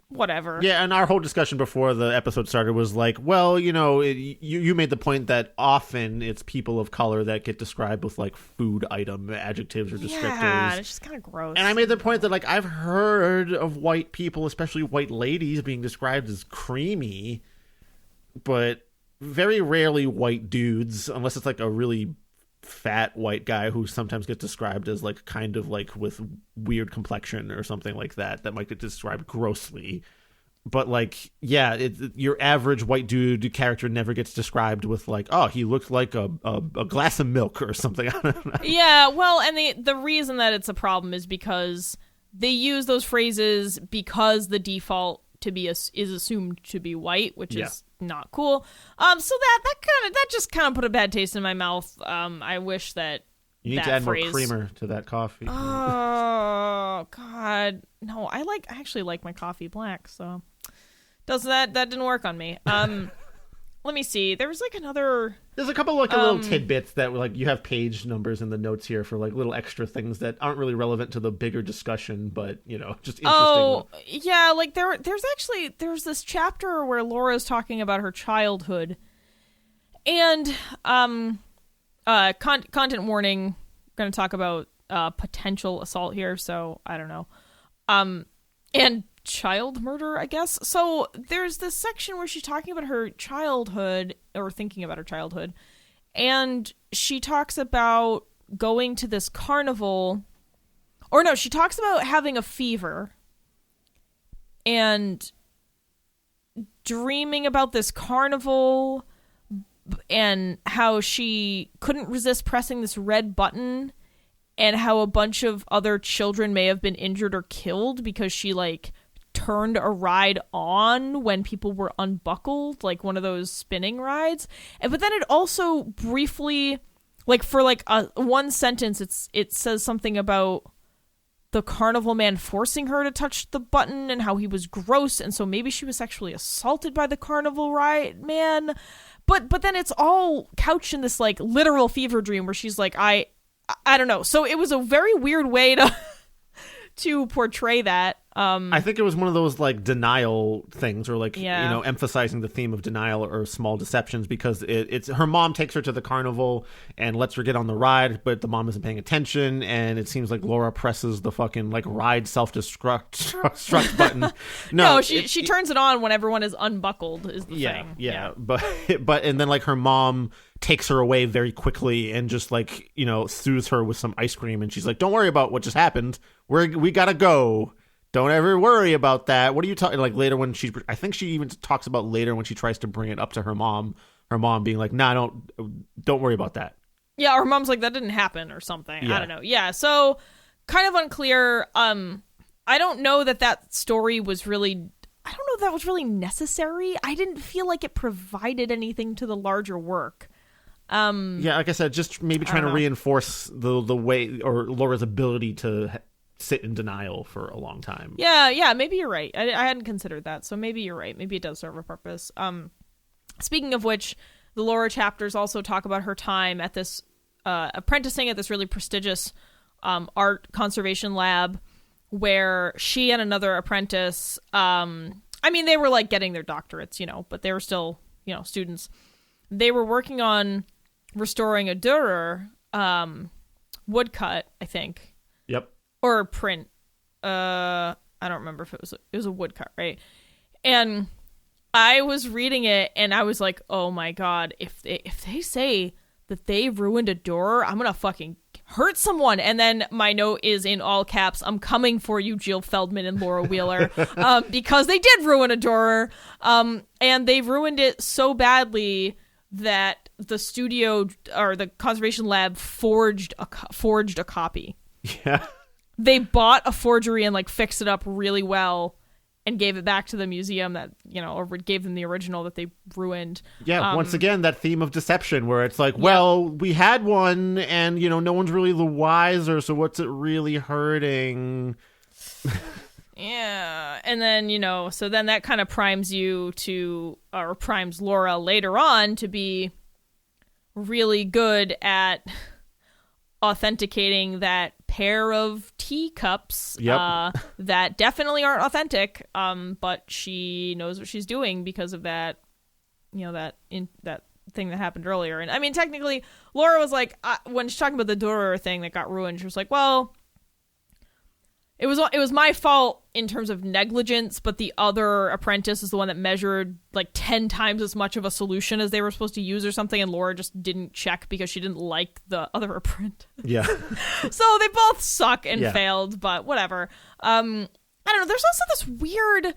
whatever. Yeah, and our whole discussion before the episode started was like, well, you made the point that often it's people of color that get described with like food item adjectives or descriptors. Yeah, it's just kind of gross. And I made the point that like I've heard of white people, especially white ladies, being described as creamy, but very rarely white dudes, unless it's like a really fat white guy who sometimes gets described as like kind of like with weird complexion or something like that might get described grossly. But like, yeah, your average white dude character never gets described with like, oh, he looks like a glass of milk or something. I don't know. Yeah, well, and the reason that it's a problem is because they use those phrases because the default to be is assumed to be white, which is not cool. So that just kind of put a bad taste in my mouth. I wish that you need to add more creamer to that coffee. Oh God, no! I actually like my coffee black, so that didn't work on me. Let me see. There was like another. There's a couple like little tidbits that like you have page numbers in the notes here for like little extra things that aren't really relevant to the bigger discussion, but just interesting. Oh yeah, like there's this chapter where Laura's talking about her childhood, and content warning. Going to talk about potential assault here, so I don't know. And child murder, I guess. So there's this section where she's talking about her childhood, or thinking about her childhood, and she talks about going to this carnival, or no, she talks about having a fever and dreaming about this carnival and how she couldn't resist pressing this red button and how a bunch of other children may have been injured or killed because she like turned a ride on when people were unbuckled, like one of those spinning rides. But then it also briefly, like for like one sentence, it says something about the carnival man forcing her to touch the button and how he was gross, and so maybe she was sexually assaulted by the carnival ride man. But then it's all couched in this like literal fever dream where she's like, I don't know. So it was a very weird way to portray that. I think it was one of those like denial things, or like emphasizing the theme of denial or small deceptions, because it's her mom takes her to the carnival and lets her get on the ride, but the mom isn't paying attention, and it seems like Laura presses the fucking like ride self-destruct button. No, she turns it on when everyone is unbuckled is the thing. Yeah, but and then like her mom takes her away very quickly and just like soothes her with some ice cream, and she's like, don't worry about what just happened, we gotta go. Don't ever worry about that. What are you talking? Like later when I think she even talks about later when she tries to bring it up to her mom being like, nah, don't worry about that. Yeah, her mom's like, that didn't happen or something. Yeah. I don't know. Yeah, so kind of unclear. I don't know that story was really, I don't know if that was really necessary. I didn't feel like it provided anything to the larger work. Yeah, like I said, just maybe trying to reinforce the way, or Laura's ability to sit in denial for a long time. Yeah, maybe you're right. I hadn't considered that, so maybe you're right. Maybe it does serve a purpose. Speaking of which, the Laura chapters also talk about her time at this apprenticing at this really prestigious art conservation lab, where she and another apprentice, they were like getting their doctorates, but they were still, students. They were working on restoring a Dürer woodcut, I think. Yep. Or print. I don't remember if it was a woodcut, right? And I was reading it and I was like, oh my God, if they say that they ruined a door, I'm gonna fucking hurt someone. And then my note is in all caps, I'm coming for you, Jill Feldman and Laura Wheeler, because they did ruin a door. And they ruined it so badly that the studio or the conservation lab forged a copy. Yeah. They bought a forgery and like fixed it up really well and gave it back to the museum that, or gave them the original that they ruined. Yeah, once again, that theme of deception where it's like, well, we had one and, no one's really the wiser, so what's it really hurting? Yeah, and then, so then that kind of primes primes Laura later on to be really good at authenticating that pair of teacups Yep. that definitely aren't authentic, but she knows what she's doing because of that, that thing that happened earlier. And I mean, technically, Laura was like, when she's talking about the Durer thing that got ruined, she was like, well, it was my fault in terms of negligence, but the other apprentice is the one that measured like 10 times as much of a solution as they were supposed to use or something, and Laura just didn't check because she didn't like the other apprentice. Yeah. So they both suck and failed, but whatever. I don't know. There's also this weird...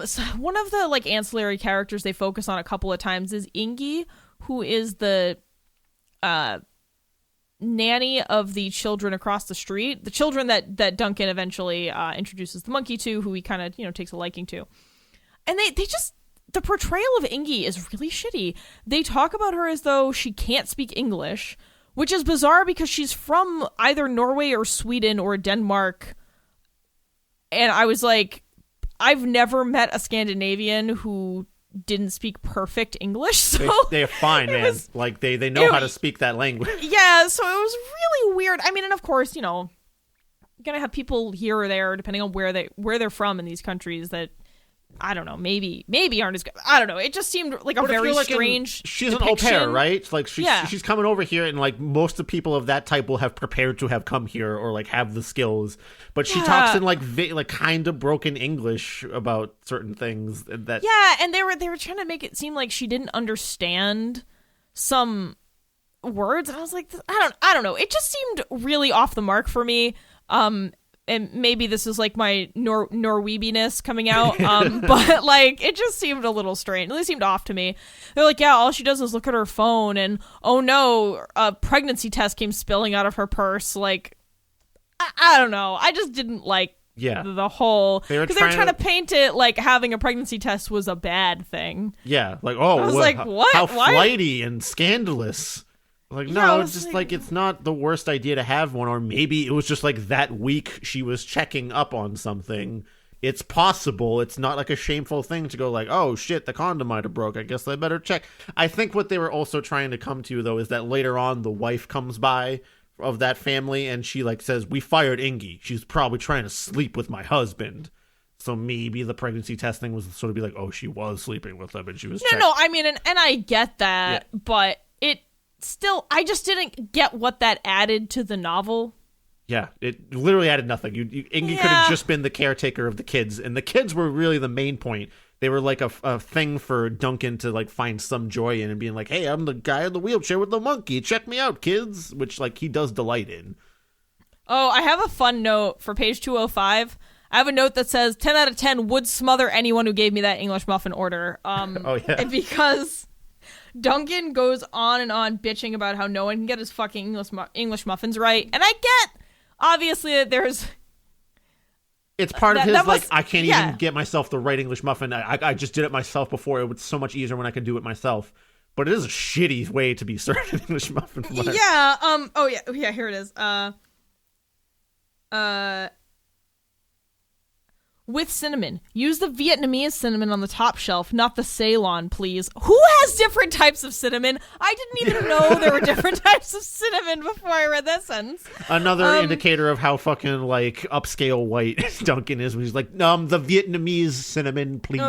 so one of the like ancillary characters they focus on a couple of times is Ingi, who is the nanny of the children across the street, the children that Duncan eventually introduces the monkey to, who he kind of takes a liking to. And they just, the portrayal of Ingi is really shitty. They talk about her as though she can't speak English, which is bizarre because she's from either Norway or Sweden or Denmark. And I was like, I've never met a Scandinavian who didn't speak perfect English, so they're fine, man. Like they know how to speak that language. Yeah, so it was really weird. I mean, and of course, you're gonna have people here or there, depending on where they're from in these countries, that I don't know, maybe aren't as good. I don't know. It just seemed like a very strange. She's depiction. an au pair, right? Like she's coming over here, and like most of the people of that type will have prepared to have come here or like have the skills. But she talks in like kind of broken English about certain things that. Yeah, and they were trying to make it seem like she didn't understand some words, and I was like, I don't know. It just seemed really off the mark for me. And maybe this is like my Norweebiness coming out, but like it just seemed a little strange. It really seemed off to me. They're like, yeah, all she does is look at her phone, and oh no, a pregnancy test came spilling out of her purse. Like, I don't know. I just didn't like the whole, because they were trying to paint it like having a pregnancy test was a bad thing. Yeah, like I was like, what? How flighty and scandalous. Like, no, it's just like it's not the worst idea to have one, or maybe it was just like that week she was checking up on something. It's possible. It's not like a shameful thing to go like, oh shit, the condom might have broke. I guess I better check. I think what they were also trying to come to, though, is that later on the wife comes by of that family and she like says, we fired Ingi. She's probably trying to sleep with my husband. So maybe the pregnancy testing was sort of be like, oh, she was sleeping with him and she was No, I mean, and I get that, but it still, I just didn't get what that added to the novel. Yeah, it literally added nothing. Ingi could have just been the caretaker of the kids, and the kids were really the main point. They were like a thing for Duncan to like find some joy in and being like, hey, I'm the guy in the wheelchair with the monkey. Check me out, kids, which like he does delight in. Oh, I have a fun note for page 205. I have a note that says 10 out of 10 would smother anyone who gave me that English muffin order. Because Duncan goes on and on bitching about how no one can get his fucking English muffins right. And I get, obviously, that there's... It's part of his, like, I can't even get myself the right English muffin. I just did it myself before. It was so much easier when I could do it myself. But it is a shitty way to be served an English muffin. Yeah, here it is. With cinnamon. Use the Vietnamese cinnamon on the top shelf, not the Ceylon, please. Who has different types of cinnamon? I didn't even know there were different types of cinnamon before I read that sentence. Another indicator of how fucking, like, upscale white Duncan is when he's like, the Vietnamese cinnamon, please.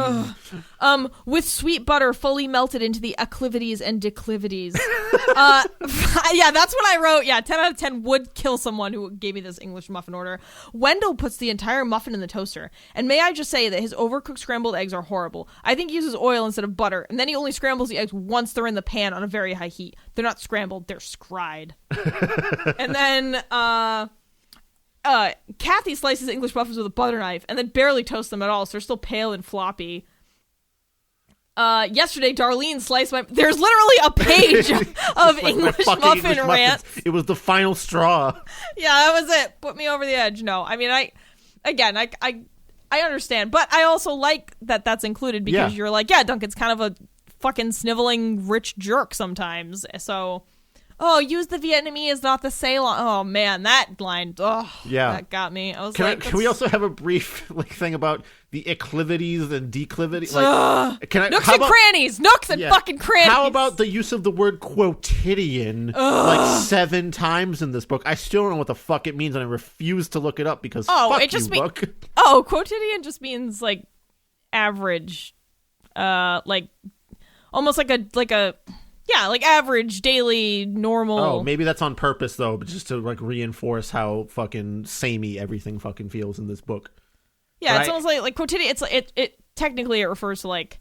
With sweet butter fully melted into the acclivities and declivities. Yeah, that's what I wrote. Yeah, 10 out of 10 would kill someone who gave me this English muffin order. Wendell puts the entire muffin in the toaster. And may I just say that his overcooked scrambled eggs are horrible. I think he uses oil instead of butter, and then he only scrambles the eggs once they're in the pan on a very high heat. They're not scrambled, they're scried. And then Kathy slices English muffins with a butter knife and then barely toasts them at all, so they're still pale and floppy. Yesterday, Darlene sliced my... There's literally a page of English muffin rant. It was the final straw. Yeah, that was it. Put me over the edge. No, I mean, I understand, but I also like that that's included because you're like, yeah, Duncan's kind of a fucking sniveling rich jerk sometimes. So, oh, use the Vietnamese, not the Ceylon. Oh man, that line, yeah, that got me. I was can we also have a brief thing about the acclivities and declivities? Nooks and crannies, nooks and fucking crannies. How about the use of the word quotidian 7 times in this book? I still don't know what the fuck it means, and I refuse to look it up because book. Oh, quotidian just means like average, like almost like a. Yeah, like average, daily, normal. Oh, maybe that's on purpose, though, but just to, like, reinforce how fucking samey everything fucking feels in this book. Yeah, but it's almost like quotidian. It's it technically it refers to like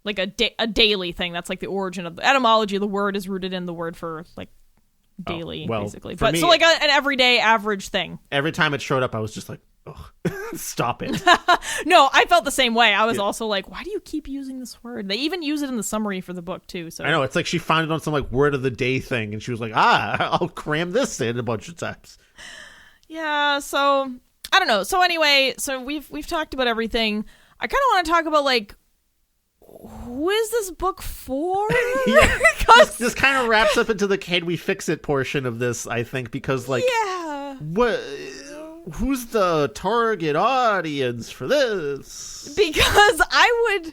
a daily thing. That's like the origin of the etymology of the word is rooted in the word for like daily, basically. But me, so like an everyday average thing. Every time it showed up, I was just like, oh, stop it. No, I felt the same way. I was also like, why do you keep using this word? They even use it in the summary for the book too. So I know, it's like she found it on some like word of the day thing, and she was like, I'll cram this in a bunch of times. Yeah, so I don't know. So anyway, so we've talked about everything. I kind of want to talk about like, who is this book for? Yeah, this kind of wraps up into the can we fix it portion of this, I think, because like, what? Who's the target audience for this? Because I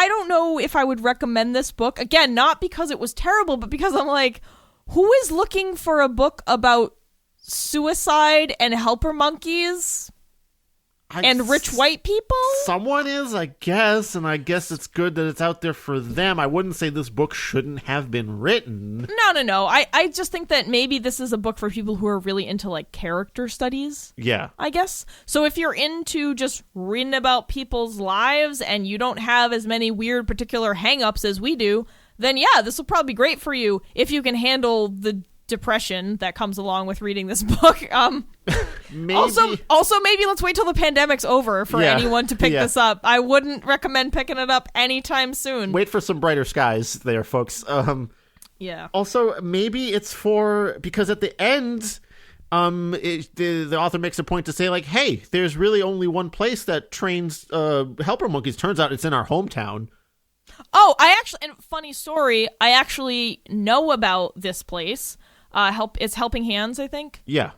don't know if I would recommend this book. Again, not because it was terrible, but because I'm like, who is looking for a book about suicide and helper monkeys and rich white people? Someone is, I guess, and I guess it's good that it's out there for them. I wouldn't say this book shouldn't have been written. No. I just think that maybe this is a book for people who are really into, like, character studies. Yeah. I guess. So if you're into just reading about people's lives and you don't have as many weird particular hang-ups as we do, then yeah, this will probably be great for you if you can handle the depression that comes along with reading this book. Maybe. Also maybe let's wait till the pandemic's over for anyone to pick this up. I wouldn't recommend picking it up anytime soon. Wait for some brighter skies there, folks. Yeah. Also, maybe it's for, because at the end, the author makes a point to say, like, hey, there's really only one place that trains helper monkeys. Turns out it's in our hometown. Oh, and funny story, I actually know about this place. It's Helping Hands, I think. Yeah.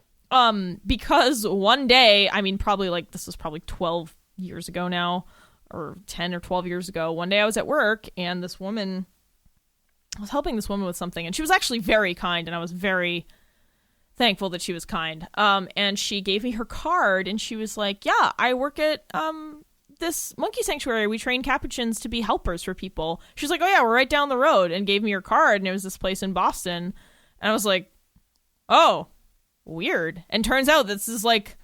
Because one day, I mean, this was probably 12 years ago now, or 10 or 12 years ago. One day I was at work, and I was helping this woman with something, and she was actually very kind, and I was very thankful that she was kind. And she gave me her card, and she was like, yeah, I work at, this monkey sanctuary. We train capuchins to be helpers for people. She's like, oh yeah, we're right down the road, and gave me her card, and it was this place in Boston. And I was like, oh, weird. And turns out this is like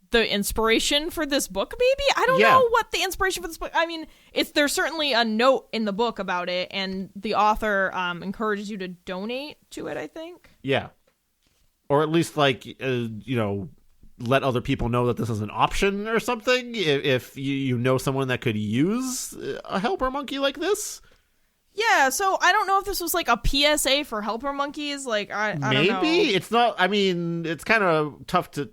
the inspiration for this book, maybe? I don't know what the inspiration for this book. I mean, there's certainly a note in the book about it, and the author encourages you to donate to it, I think. Yeah. Or at least, like, let other people know that this is an option or something, if you know someone that could use a helper monkey like this. Yeah, so I don't know if this was like a PSA for helper monkeys. Like, I don't know. Maybe it's not. I mean, it's kind of tough to.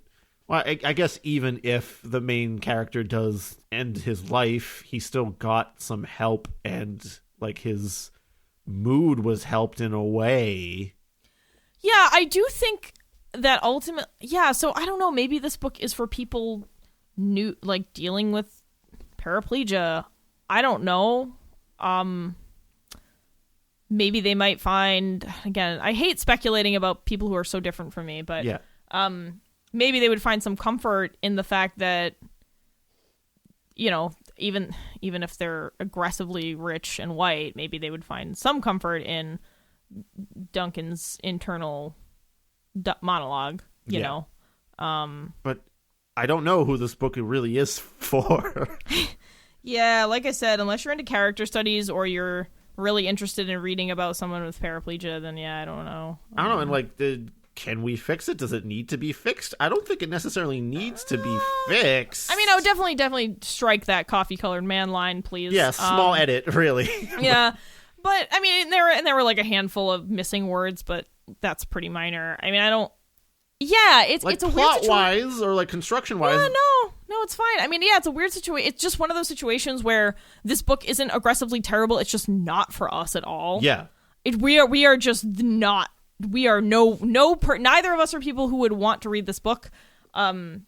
Well, I guess even if the main character does end his life, he still got some help, and like his mood was helped in a way. Yeah, I do think that ultimately. Yeah, so I don't know. Maybe this book is for people dealing with paraplegia. I don't know. Maybe they might find, again, I hate speculating about people who are so different from me, but maybe they would find some comfort in the fact that, even if they're aggressively rich and white, maybe they would find some comfort in Duncan's internal monologue, you know. But I don't know who this book really is for. Yeah, like I said, unless you're into character studies or you're really interested in reading about someone with paraplegia, then I don't know. I don't know, and like, can we fix it? Does it need to be fixed? I don't think it necessarily needs to be fixed. I mean, I would definitely strike that coffee-colored man line, please. Yeah, small edit, really. Yeah, but I mean, there were like a handful of missing words, but that's pretty minor. I mean, I don't. Yeah, it's a weird situation. Plot-wise or like construction-wise. Yeah, no, it's fine. I mean, yeah, it's a weird situation. It's just one of those situations where this book isn't aggressively terrible. It's just not for us at all. Yeah. we are just not. We are neither of us are people who would want to read this book. And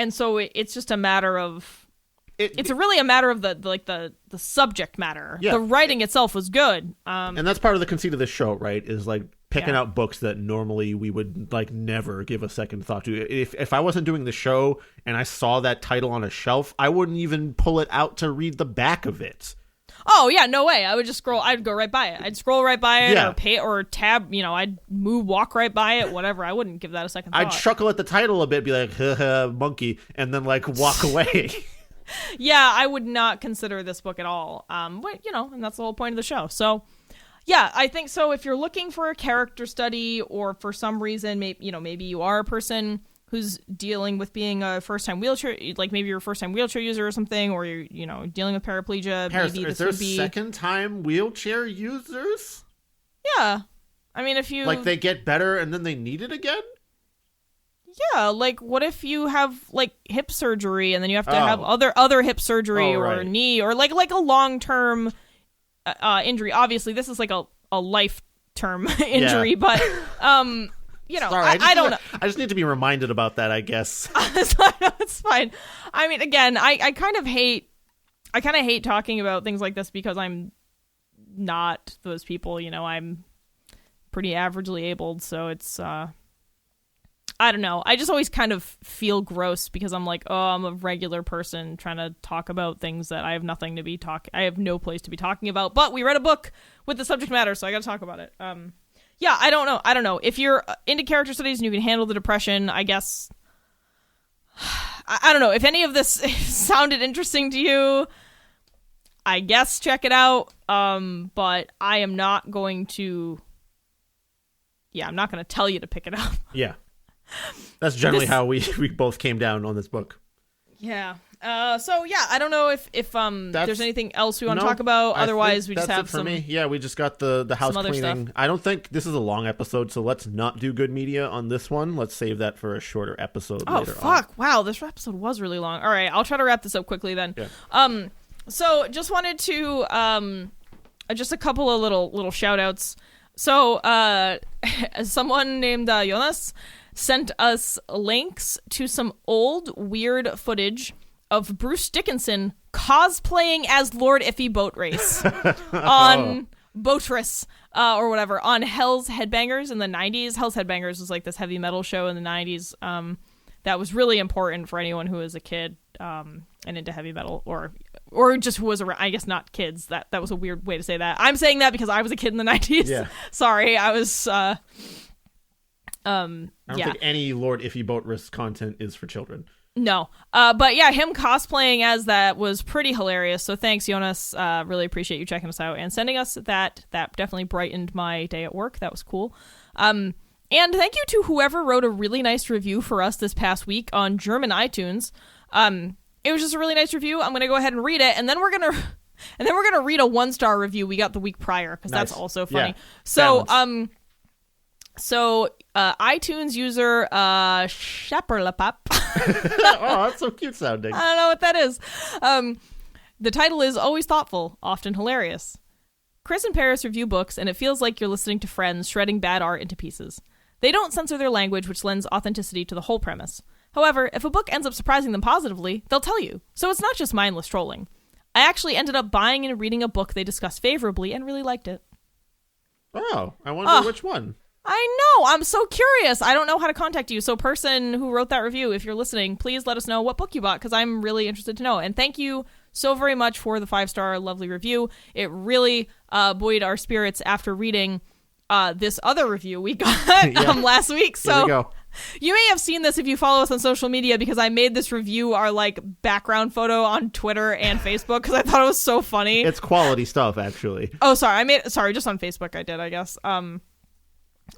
so it's just a matter of. It's really a matter of the subject matter. Yeah. The writing itself was good. And that's part of the conceit of this show, right? Is like picking out books that normally we would like never give a second thought to. If I wasn't doing the show and I saw that title on a shelf, I wouldn't even pull it out to read the back of it. Oh yeah, no way. I would just scroll. I'd go right by it. I'd scroll right by it, or pay or tab. I'd walk right by it, whatever. I wouldn't give that a second thought. I'd chuckle at the title a bit, be like, monkey, and then like walk away. Yeah, I would not consider this book at all. But and that's the whole point of the show. So, yeah, I think so. If you're looking for a character study, or for some reason, maybe you are a person who's dealing with being a first-time wheelchair, like maybe you're a first-time wheelchair user or something, or you're dealing with paraplegia. Paris, maybe is there second-time wheelchair users? Yeah, I mean, if you like they get better and then they need it again. Yeah, like what if you have like hip surgery and then you have to have other hip surgery or knee or like a long-term injury. Obviously, this is like a life-term injury, but Sorry, I don't know. I just need to be reminded about that, I guess. It's fine. I mean, again, I kind of hate talking about things like this because I'm not those people. I'm pretty averagely abled, so it's I don't know. I just always kind of feel gross because I'm like, I'm a regular person trying to talk about things that I have nothing to be I have no place to be talking about. But we read a book with the subject matter, so I got to talk about it. Yeah, I don't know. If you're into character studies and you can handle the depression, I guess. I don't know. If any of this sounded interesting to you, I guess check it out. But I am not going to. Yeah, I'm not going to tell you to pick it up. Yeah. That's generally how we both came down on this book. Yeah. So yeah, I don't know if there's anything else we want to talk about. Otherwise, we just have some. Me. Yeah, we just got the house cleaning. Stuff. I don't think this is a long episode, so let's not do good media on this one. Let's save that for a shorter episode. Later fuck! Wow, this episode was really long. All right, I'll try to wrap this up quickly then. Yeah. So just wanted to just a couple of little shout outs. So someone named Jonas sent us links to some old weird footage of Bruce Dickinson cosplaying as Lord Iffy Boat Race on Boat Race or whatever on Hell's Headbangers in the 90s. Hell's Headbangers was like this heavy metal show in the 90s that was really important for anyone who was a kid and into heavy metal or just who was around. I guess not kids. That was a weird way to say that. I'm saying that because I was a kid in the 90s. Yeah. Sorry, I was... I don't think any Lord Iffy Boat Race content is for children. No. But yeah, him cosplaying as that was pretty hilarious. So thanks, Jonas. Really appreciate you checking us out and sending us that. That definitely brightened my day at work. That was cool. And thank you to whoever wrote a really nice review for us this past week on German iTunes. It was just a really nice review. I'm going to go ahead and read it, and then we're going to read a 1-star review we got the week prior because that's also funny. Yeah. So, iTunes user Shepperlepap. Oh, that's so cute sounding. I don't know what that is. The title is Always Thoughtful, Often Hilarious. Chris and Paris review books, and it feels like you're listening to friends shredding bad art into pieces. They don't censor their language, which lends authenticity to the whole premise. However, if a book ends up surprising them positively, they'll tell you. So it's not just mindless trolling. I actually ended up buying and reading a book they discussed favorably and really liked it. Oh, I wonder which one. I know. I'm so curious. I don't know how to contact you. So person who wrote that review, if you're listening, please let us know what book you bought because I'm really interested to know. And thank you so very much for the 5-star lovely review. It really buoyed our spirits after reading this other review we got last week. So you may have seen this if you follow us on social media because I made this review our like background photo on Twitter and Facebook because I thought it was so funny. It's quality stuff, actually. Oh, sorry. Just on Facebook I did, I guess.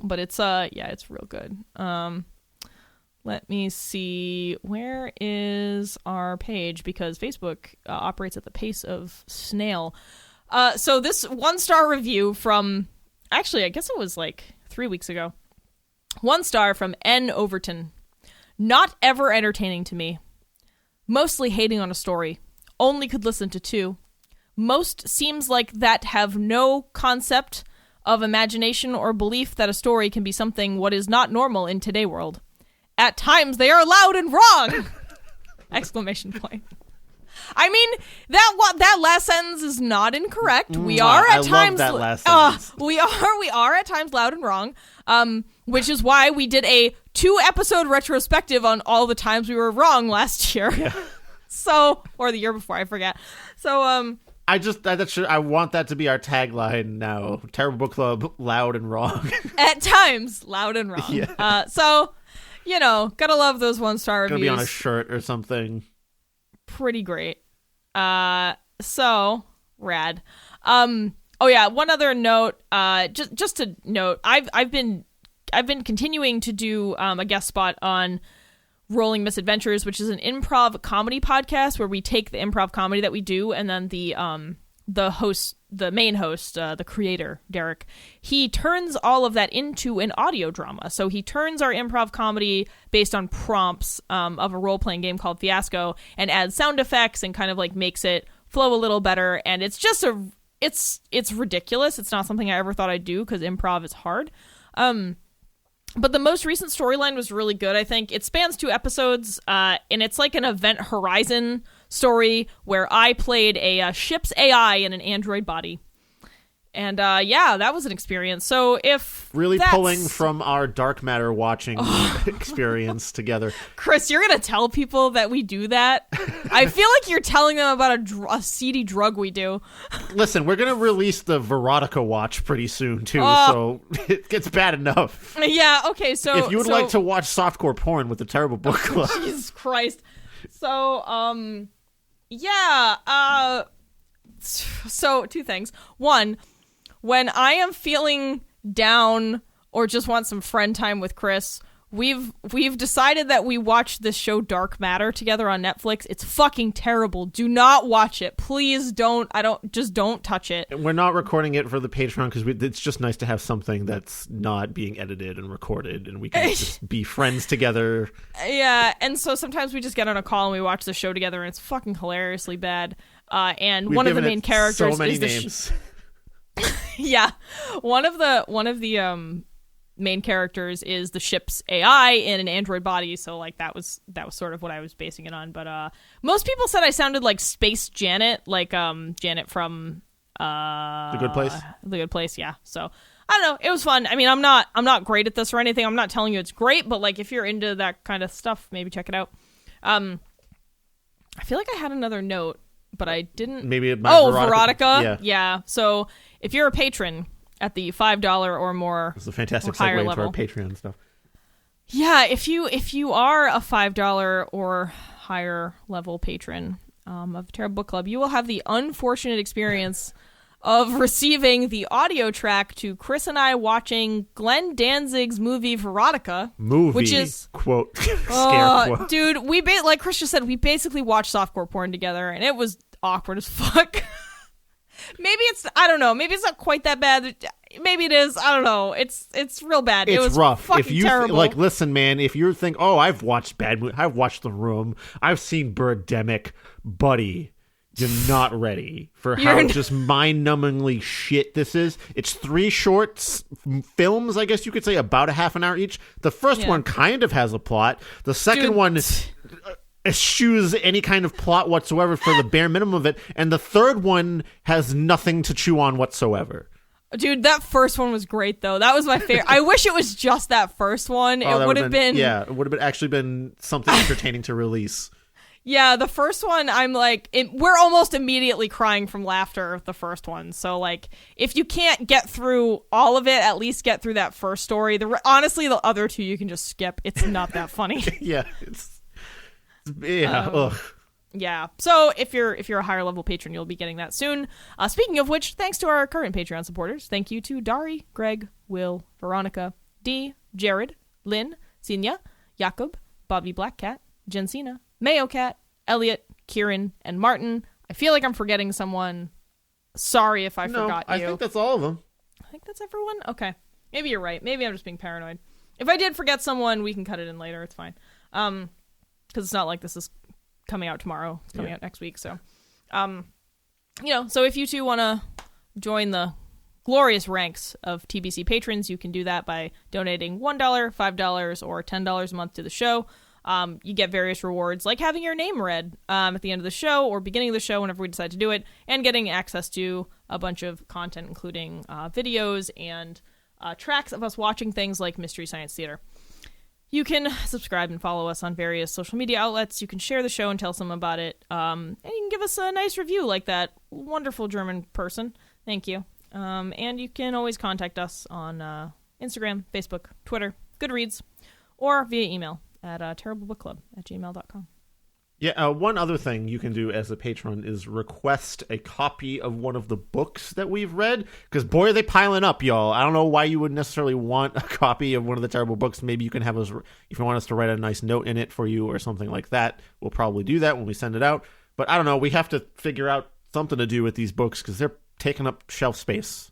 But it's it's real good. Let me see, where is our page, because Facebook operates at the pace of snail. So this 1-star review from, actually I guess it was like 3 weeks ago. 1 star from N. Overton. Not ever entertaining to me. Mostly hating on a story. Only could listen to 2. Most seems like that have no concept of imagination or belief that a story can be something what is not normal in today world. At times they are loud and wrong! Exclamation point. I mean, that last sentence is not incorrect. We are at times love that last sentence. we are at times loud and wrong. Which is why we did a 2-episode retrospective on all the times we were wrong last year. Yeah. So, or the year before, I forget. So, I want that to be our tagline now. Terrible Book Club, loud and wrong. At times, loud and wrong. Yeah. So, gotta love those 1-star reviews. Gonna be on a shirt or something. Pretty great. So rad. Oh yeah, one other note. Just to note, I've been continuing to do a guest spot on Rolling Misadventures, which is an improv comedy podcast where we take the improv comedy that we do, and then the main host, the creator, Derek, he turns all of that into an audio drama. So he turns our improv comedy based on prompts of a role-playing game called Fiasco and adds sound effects and kind of like makes it flow a little better. And it's just it's ridiculous. It's not something I ever thought I'd do because improv is hard. But the most recent storyline was really good, I think. It spans 2 episodes, and it's like an Event Horizon story where I played a ship's AI in an android body. And yeah, that was an experience. So if really pulling from our dark matter watching experience together. Chris, you're going to tell people that we do that? I feel like you're telling them about a seedy drug we do. Listen, we're going to release the Veronica watch pretty soon, too, so it gets bad enough. Yeah, okay, so... If you would like to watch softcore porn with the Terrible Book Club. Jesus Christ. So, yeah, so 2 things. 1... when I am feeling down or just want some friend time with Chris, we've decided that we watch this show Dark Matter together on Netflix. It's fucking terrible. Do not watch it. Please don't. Don't touch it. We're not recording it for the Patreon because it's just nice to have something that's not being edited and recorded, and we can just be friends together. Yeah, and so sometimes we just get on a call and we watch the show together, and it's fucking hilariously bad. And one of the main characters so many is names. Yeah, one of the main characters is the ship's AI in an android body, so like that was sort of what I was basing it on. But most people said I sounded like Space Janet, like Janet from The Good Place. The Good Place, yeah. So I don't know, it was fun. I mean, I'm not great at this or anything. I'm not telling you it's great, but like if you're into that kind of stuff, maybe check it out. I feel like I had another note, but I didn't. Maybe Veronica. Yeah. So if you're a patron at the $5 or more, it's a fantastic segue into level, our Patreon stuff. Yeah, if you are a $5 or higher level patron of Terrible Book Club, you will have the unfortunate experience of receiving the audio track to Chris and I watching Glenn Danzig's movie Veronica. Which is quote scare quote. Dude, like Chris just said, we basically watched softcore porn together, and it was awkward as fuck. Maybe I don't know. Maybe it's not quite that bad. Maybe it is. I don't know. It's real bad. It was rough. Fucking if you terrible. listen, man. If you think, I've watched bad movies, I've watched The Room, I've seen Birdemic, buddy, you're not ready for how just mind-numbingly shit this is. It's 3 short films, I guess you could say, about a half an hour each. The first one kind of has a plot. The second one eschews any kind of plot whatsoever for the bare minimum of it, and the third one has nothing to chew on whatsoever. Dude, that first one was great, though. That was my favorite. I wish it was just that first one. It would have been... Yeah, it would have actually been something entertaining to release. Yeah, the first one, I'm like... we're almost immediately crying from laughter of the first one. So, like, if you can't get through all of it, at least get through that first story. Honestly, the other 2 you can just skip. It's not that funny. Yeah, ugh. Yeah. So if you're a higher level patron, you'll be getting that soon. Speaking of which, thanks to our current Patreon supporters. Thank you to Dari, Greg, Will, Veronica, Dee, Jared, Lynn, Sinya, Jakob, Bobby Blackcat, Jensina, Mayo Cat, Elliot, Kieran, and Martin. I feel like I'm forgetting someone. Sorry if I forgot you. I think that's all of them. I think that's everyone? Okay. Maybe you're right. Maybe I'm just being paranoid. If I did forget someone, we can cut it in later. It's fine. Because it's not like this is coming out tomorrow. It's coming out next week. So, so if you two want to join the glorious ranks of TBC patrons. You can do that by donating $1, $5, or $10 a month to the show. You get various rewards, like having your name read at the end of the show or beginning of the show whenever we decide to do it, and getting access to a bunch of content, including videos and tracks of us watching things like Mystery Science Theater. You can subscribe and follow us on various social media outlets. You can share the show and tell someone about it. And you can give us a nice review like that wonderful German person. Thank you. And you can always contact us on Instagram, Facebook, Twitter, Goodreads, or via email at terriblebookclub@gmail.com. Yeah, one other thing you can do as a patron is request a copy of one of the books that we've read, because boy, are they piling up, y'all. I don't know why you would necessarily want a copy of one of the terrible books. Maybe you can have us, if you want us to write a nice note in it for you or something like that. We'll probably do that when we send it out. But I don't know, we have to figure out something to do with these books because they're taking up shelf space.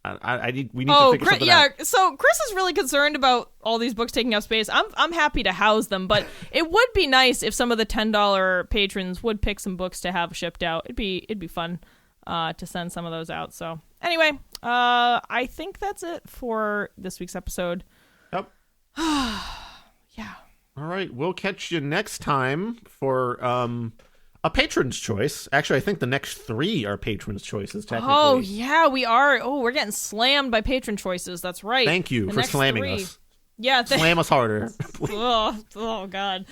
We need to figure something out. So Chris is really concerned about all these books taking up space. I'm happy to house them, but it would be nice if some of the $10 patrons would pick some books to have shipped out. It'd be fun to send some of those out. So anyway, I think that's it for this week's episode. Yep. Yeah. All right, we'll catch you next time for a patron's choice. Actually, I think the next 3 are patron's choices, technically. Oh, yeah, we are. Oh, we're getting slammed by patron choices. That's right. Thank you for slamming us. Yeah. Slam us harder. oh, God.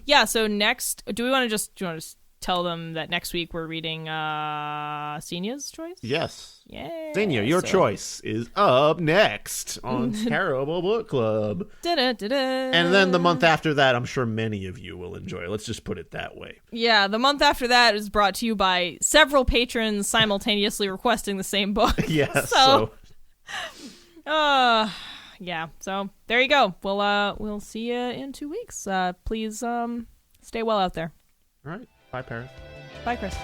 Yeah, so next, do you want to just tell them that next week we're reading Senia's choice? Yes. Yeah. Senia, your choice is up next on Terrible Book Club. Da-da-da-da. And then the month after that, I'm sure many of you will enjoy. Let's just put it that way. Yeah, the month after that is brought to you by several patrons simultaneously requesting the same book. Yeah, yeah, so there you go. We'll see you in 2 weeks. Please stay well out there. All right. Bye, Paris. Bye, Chris.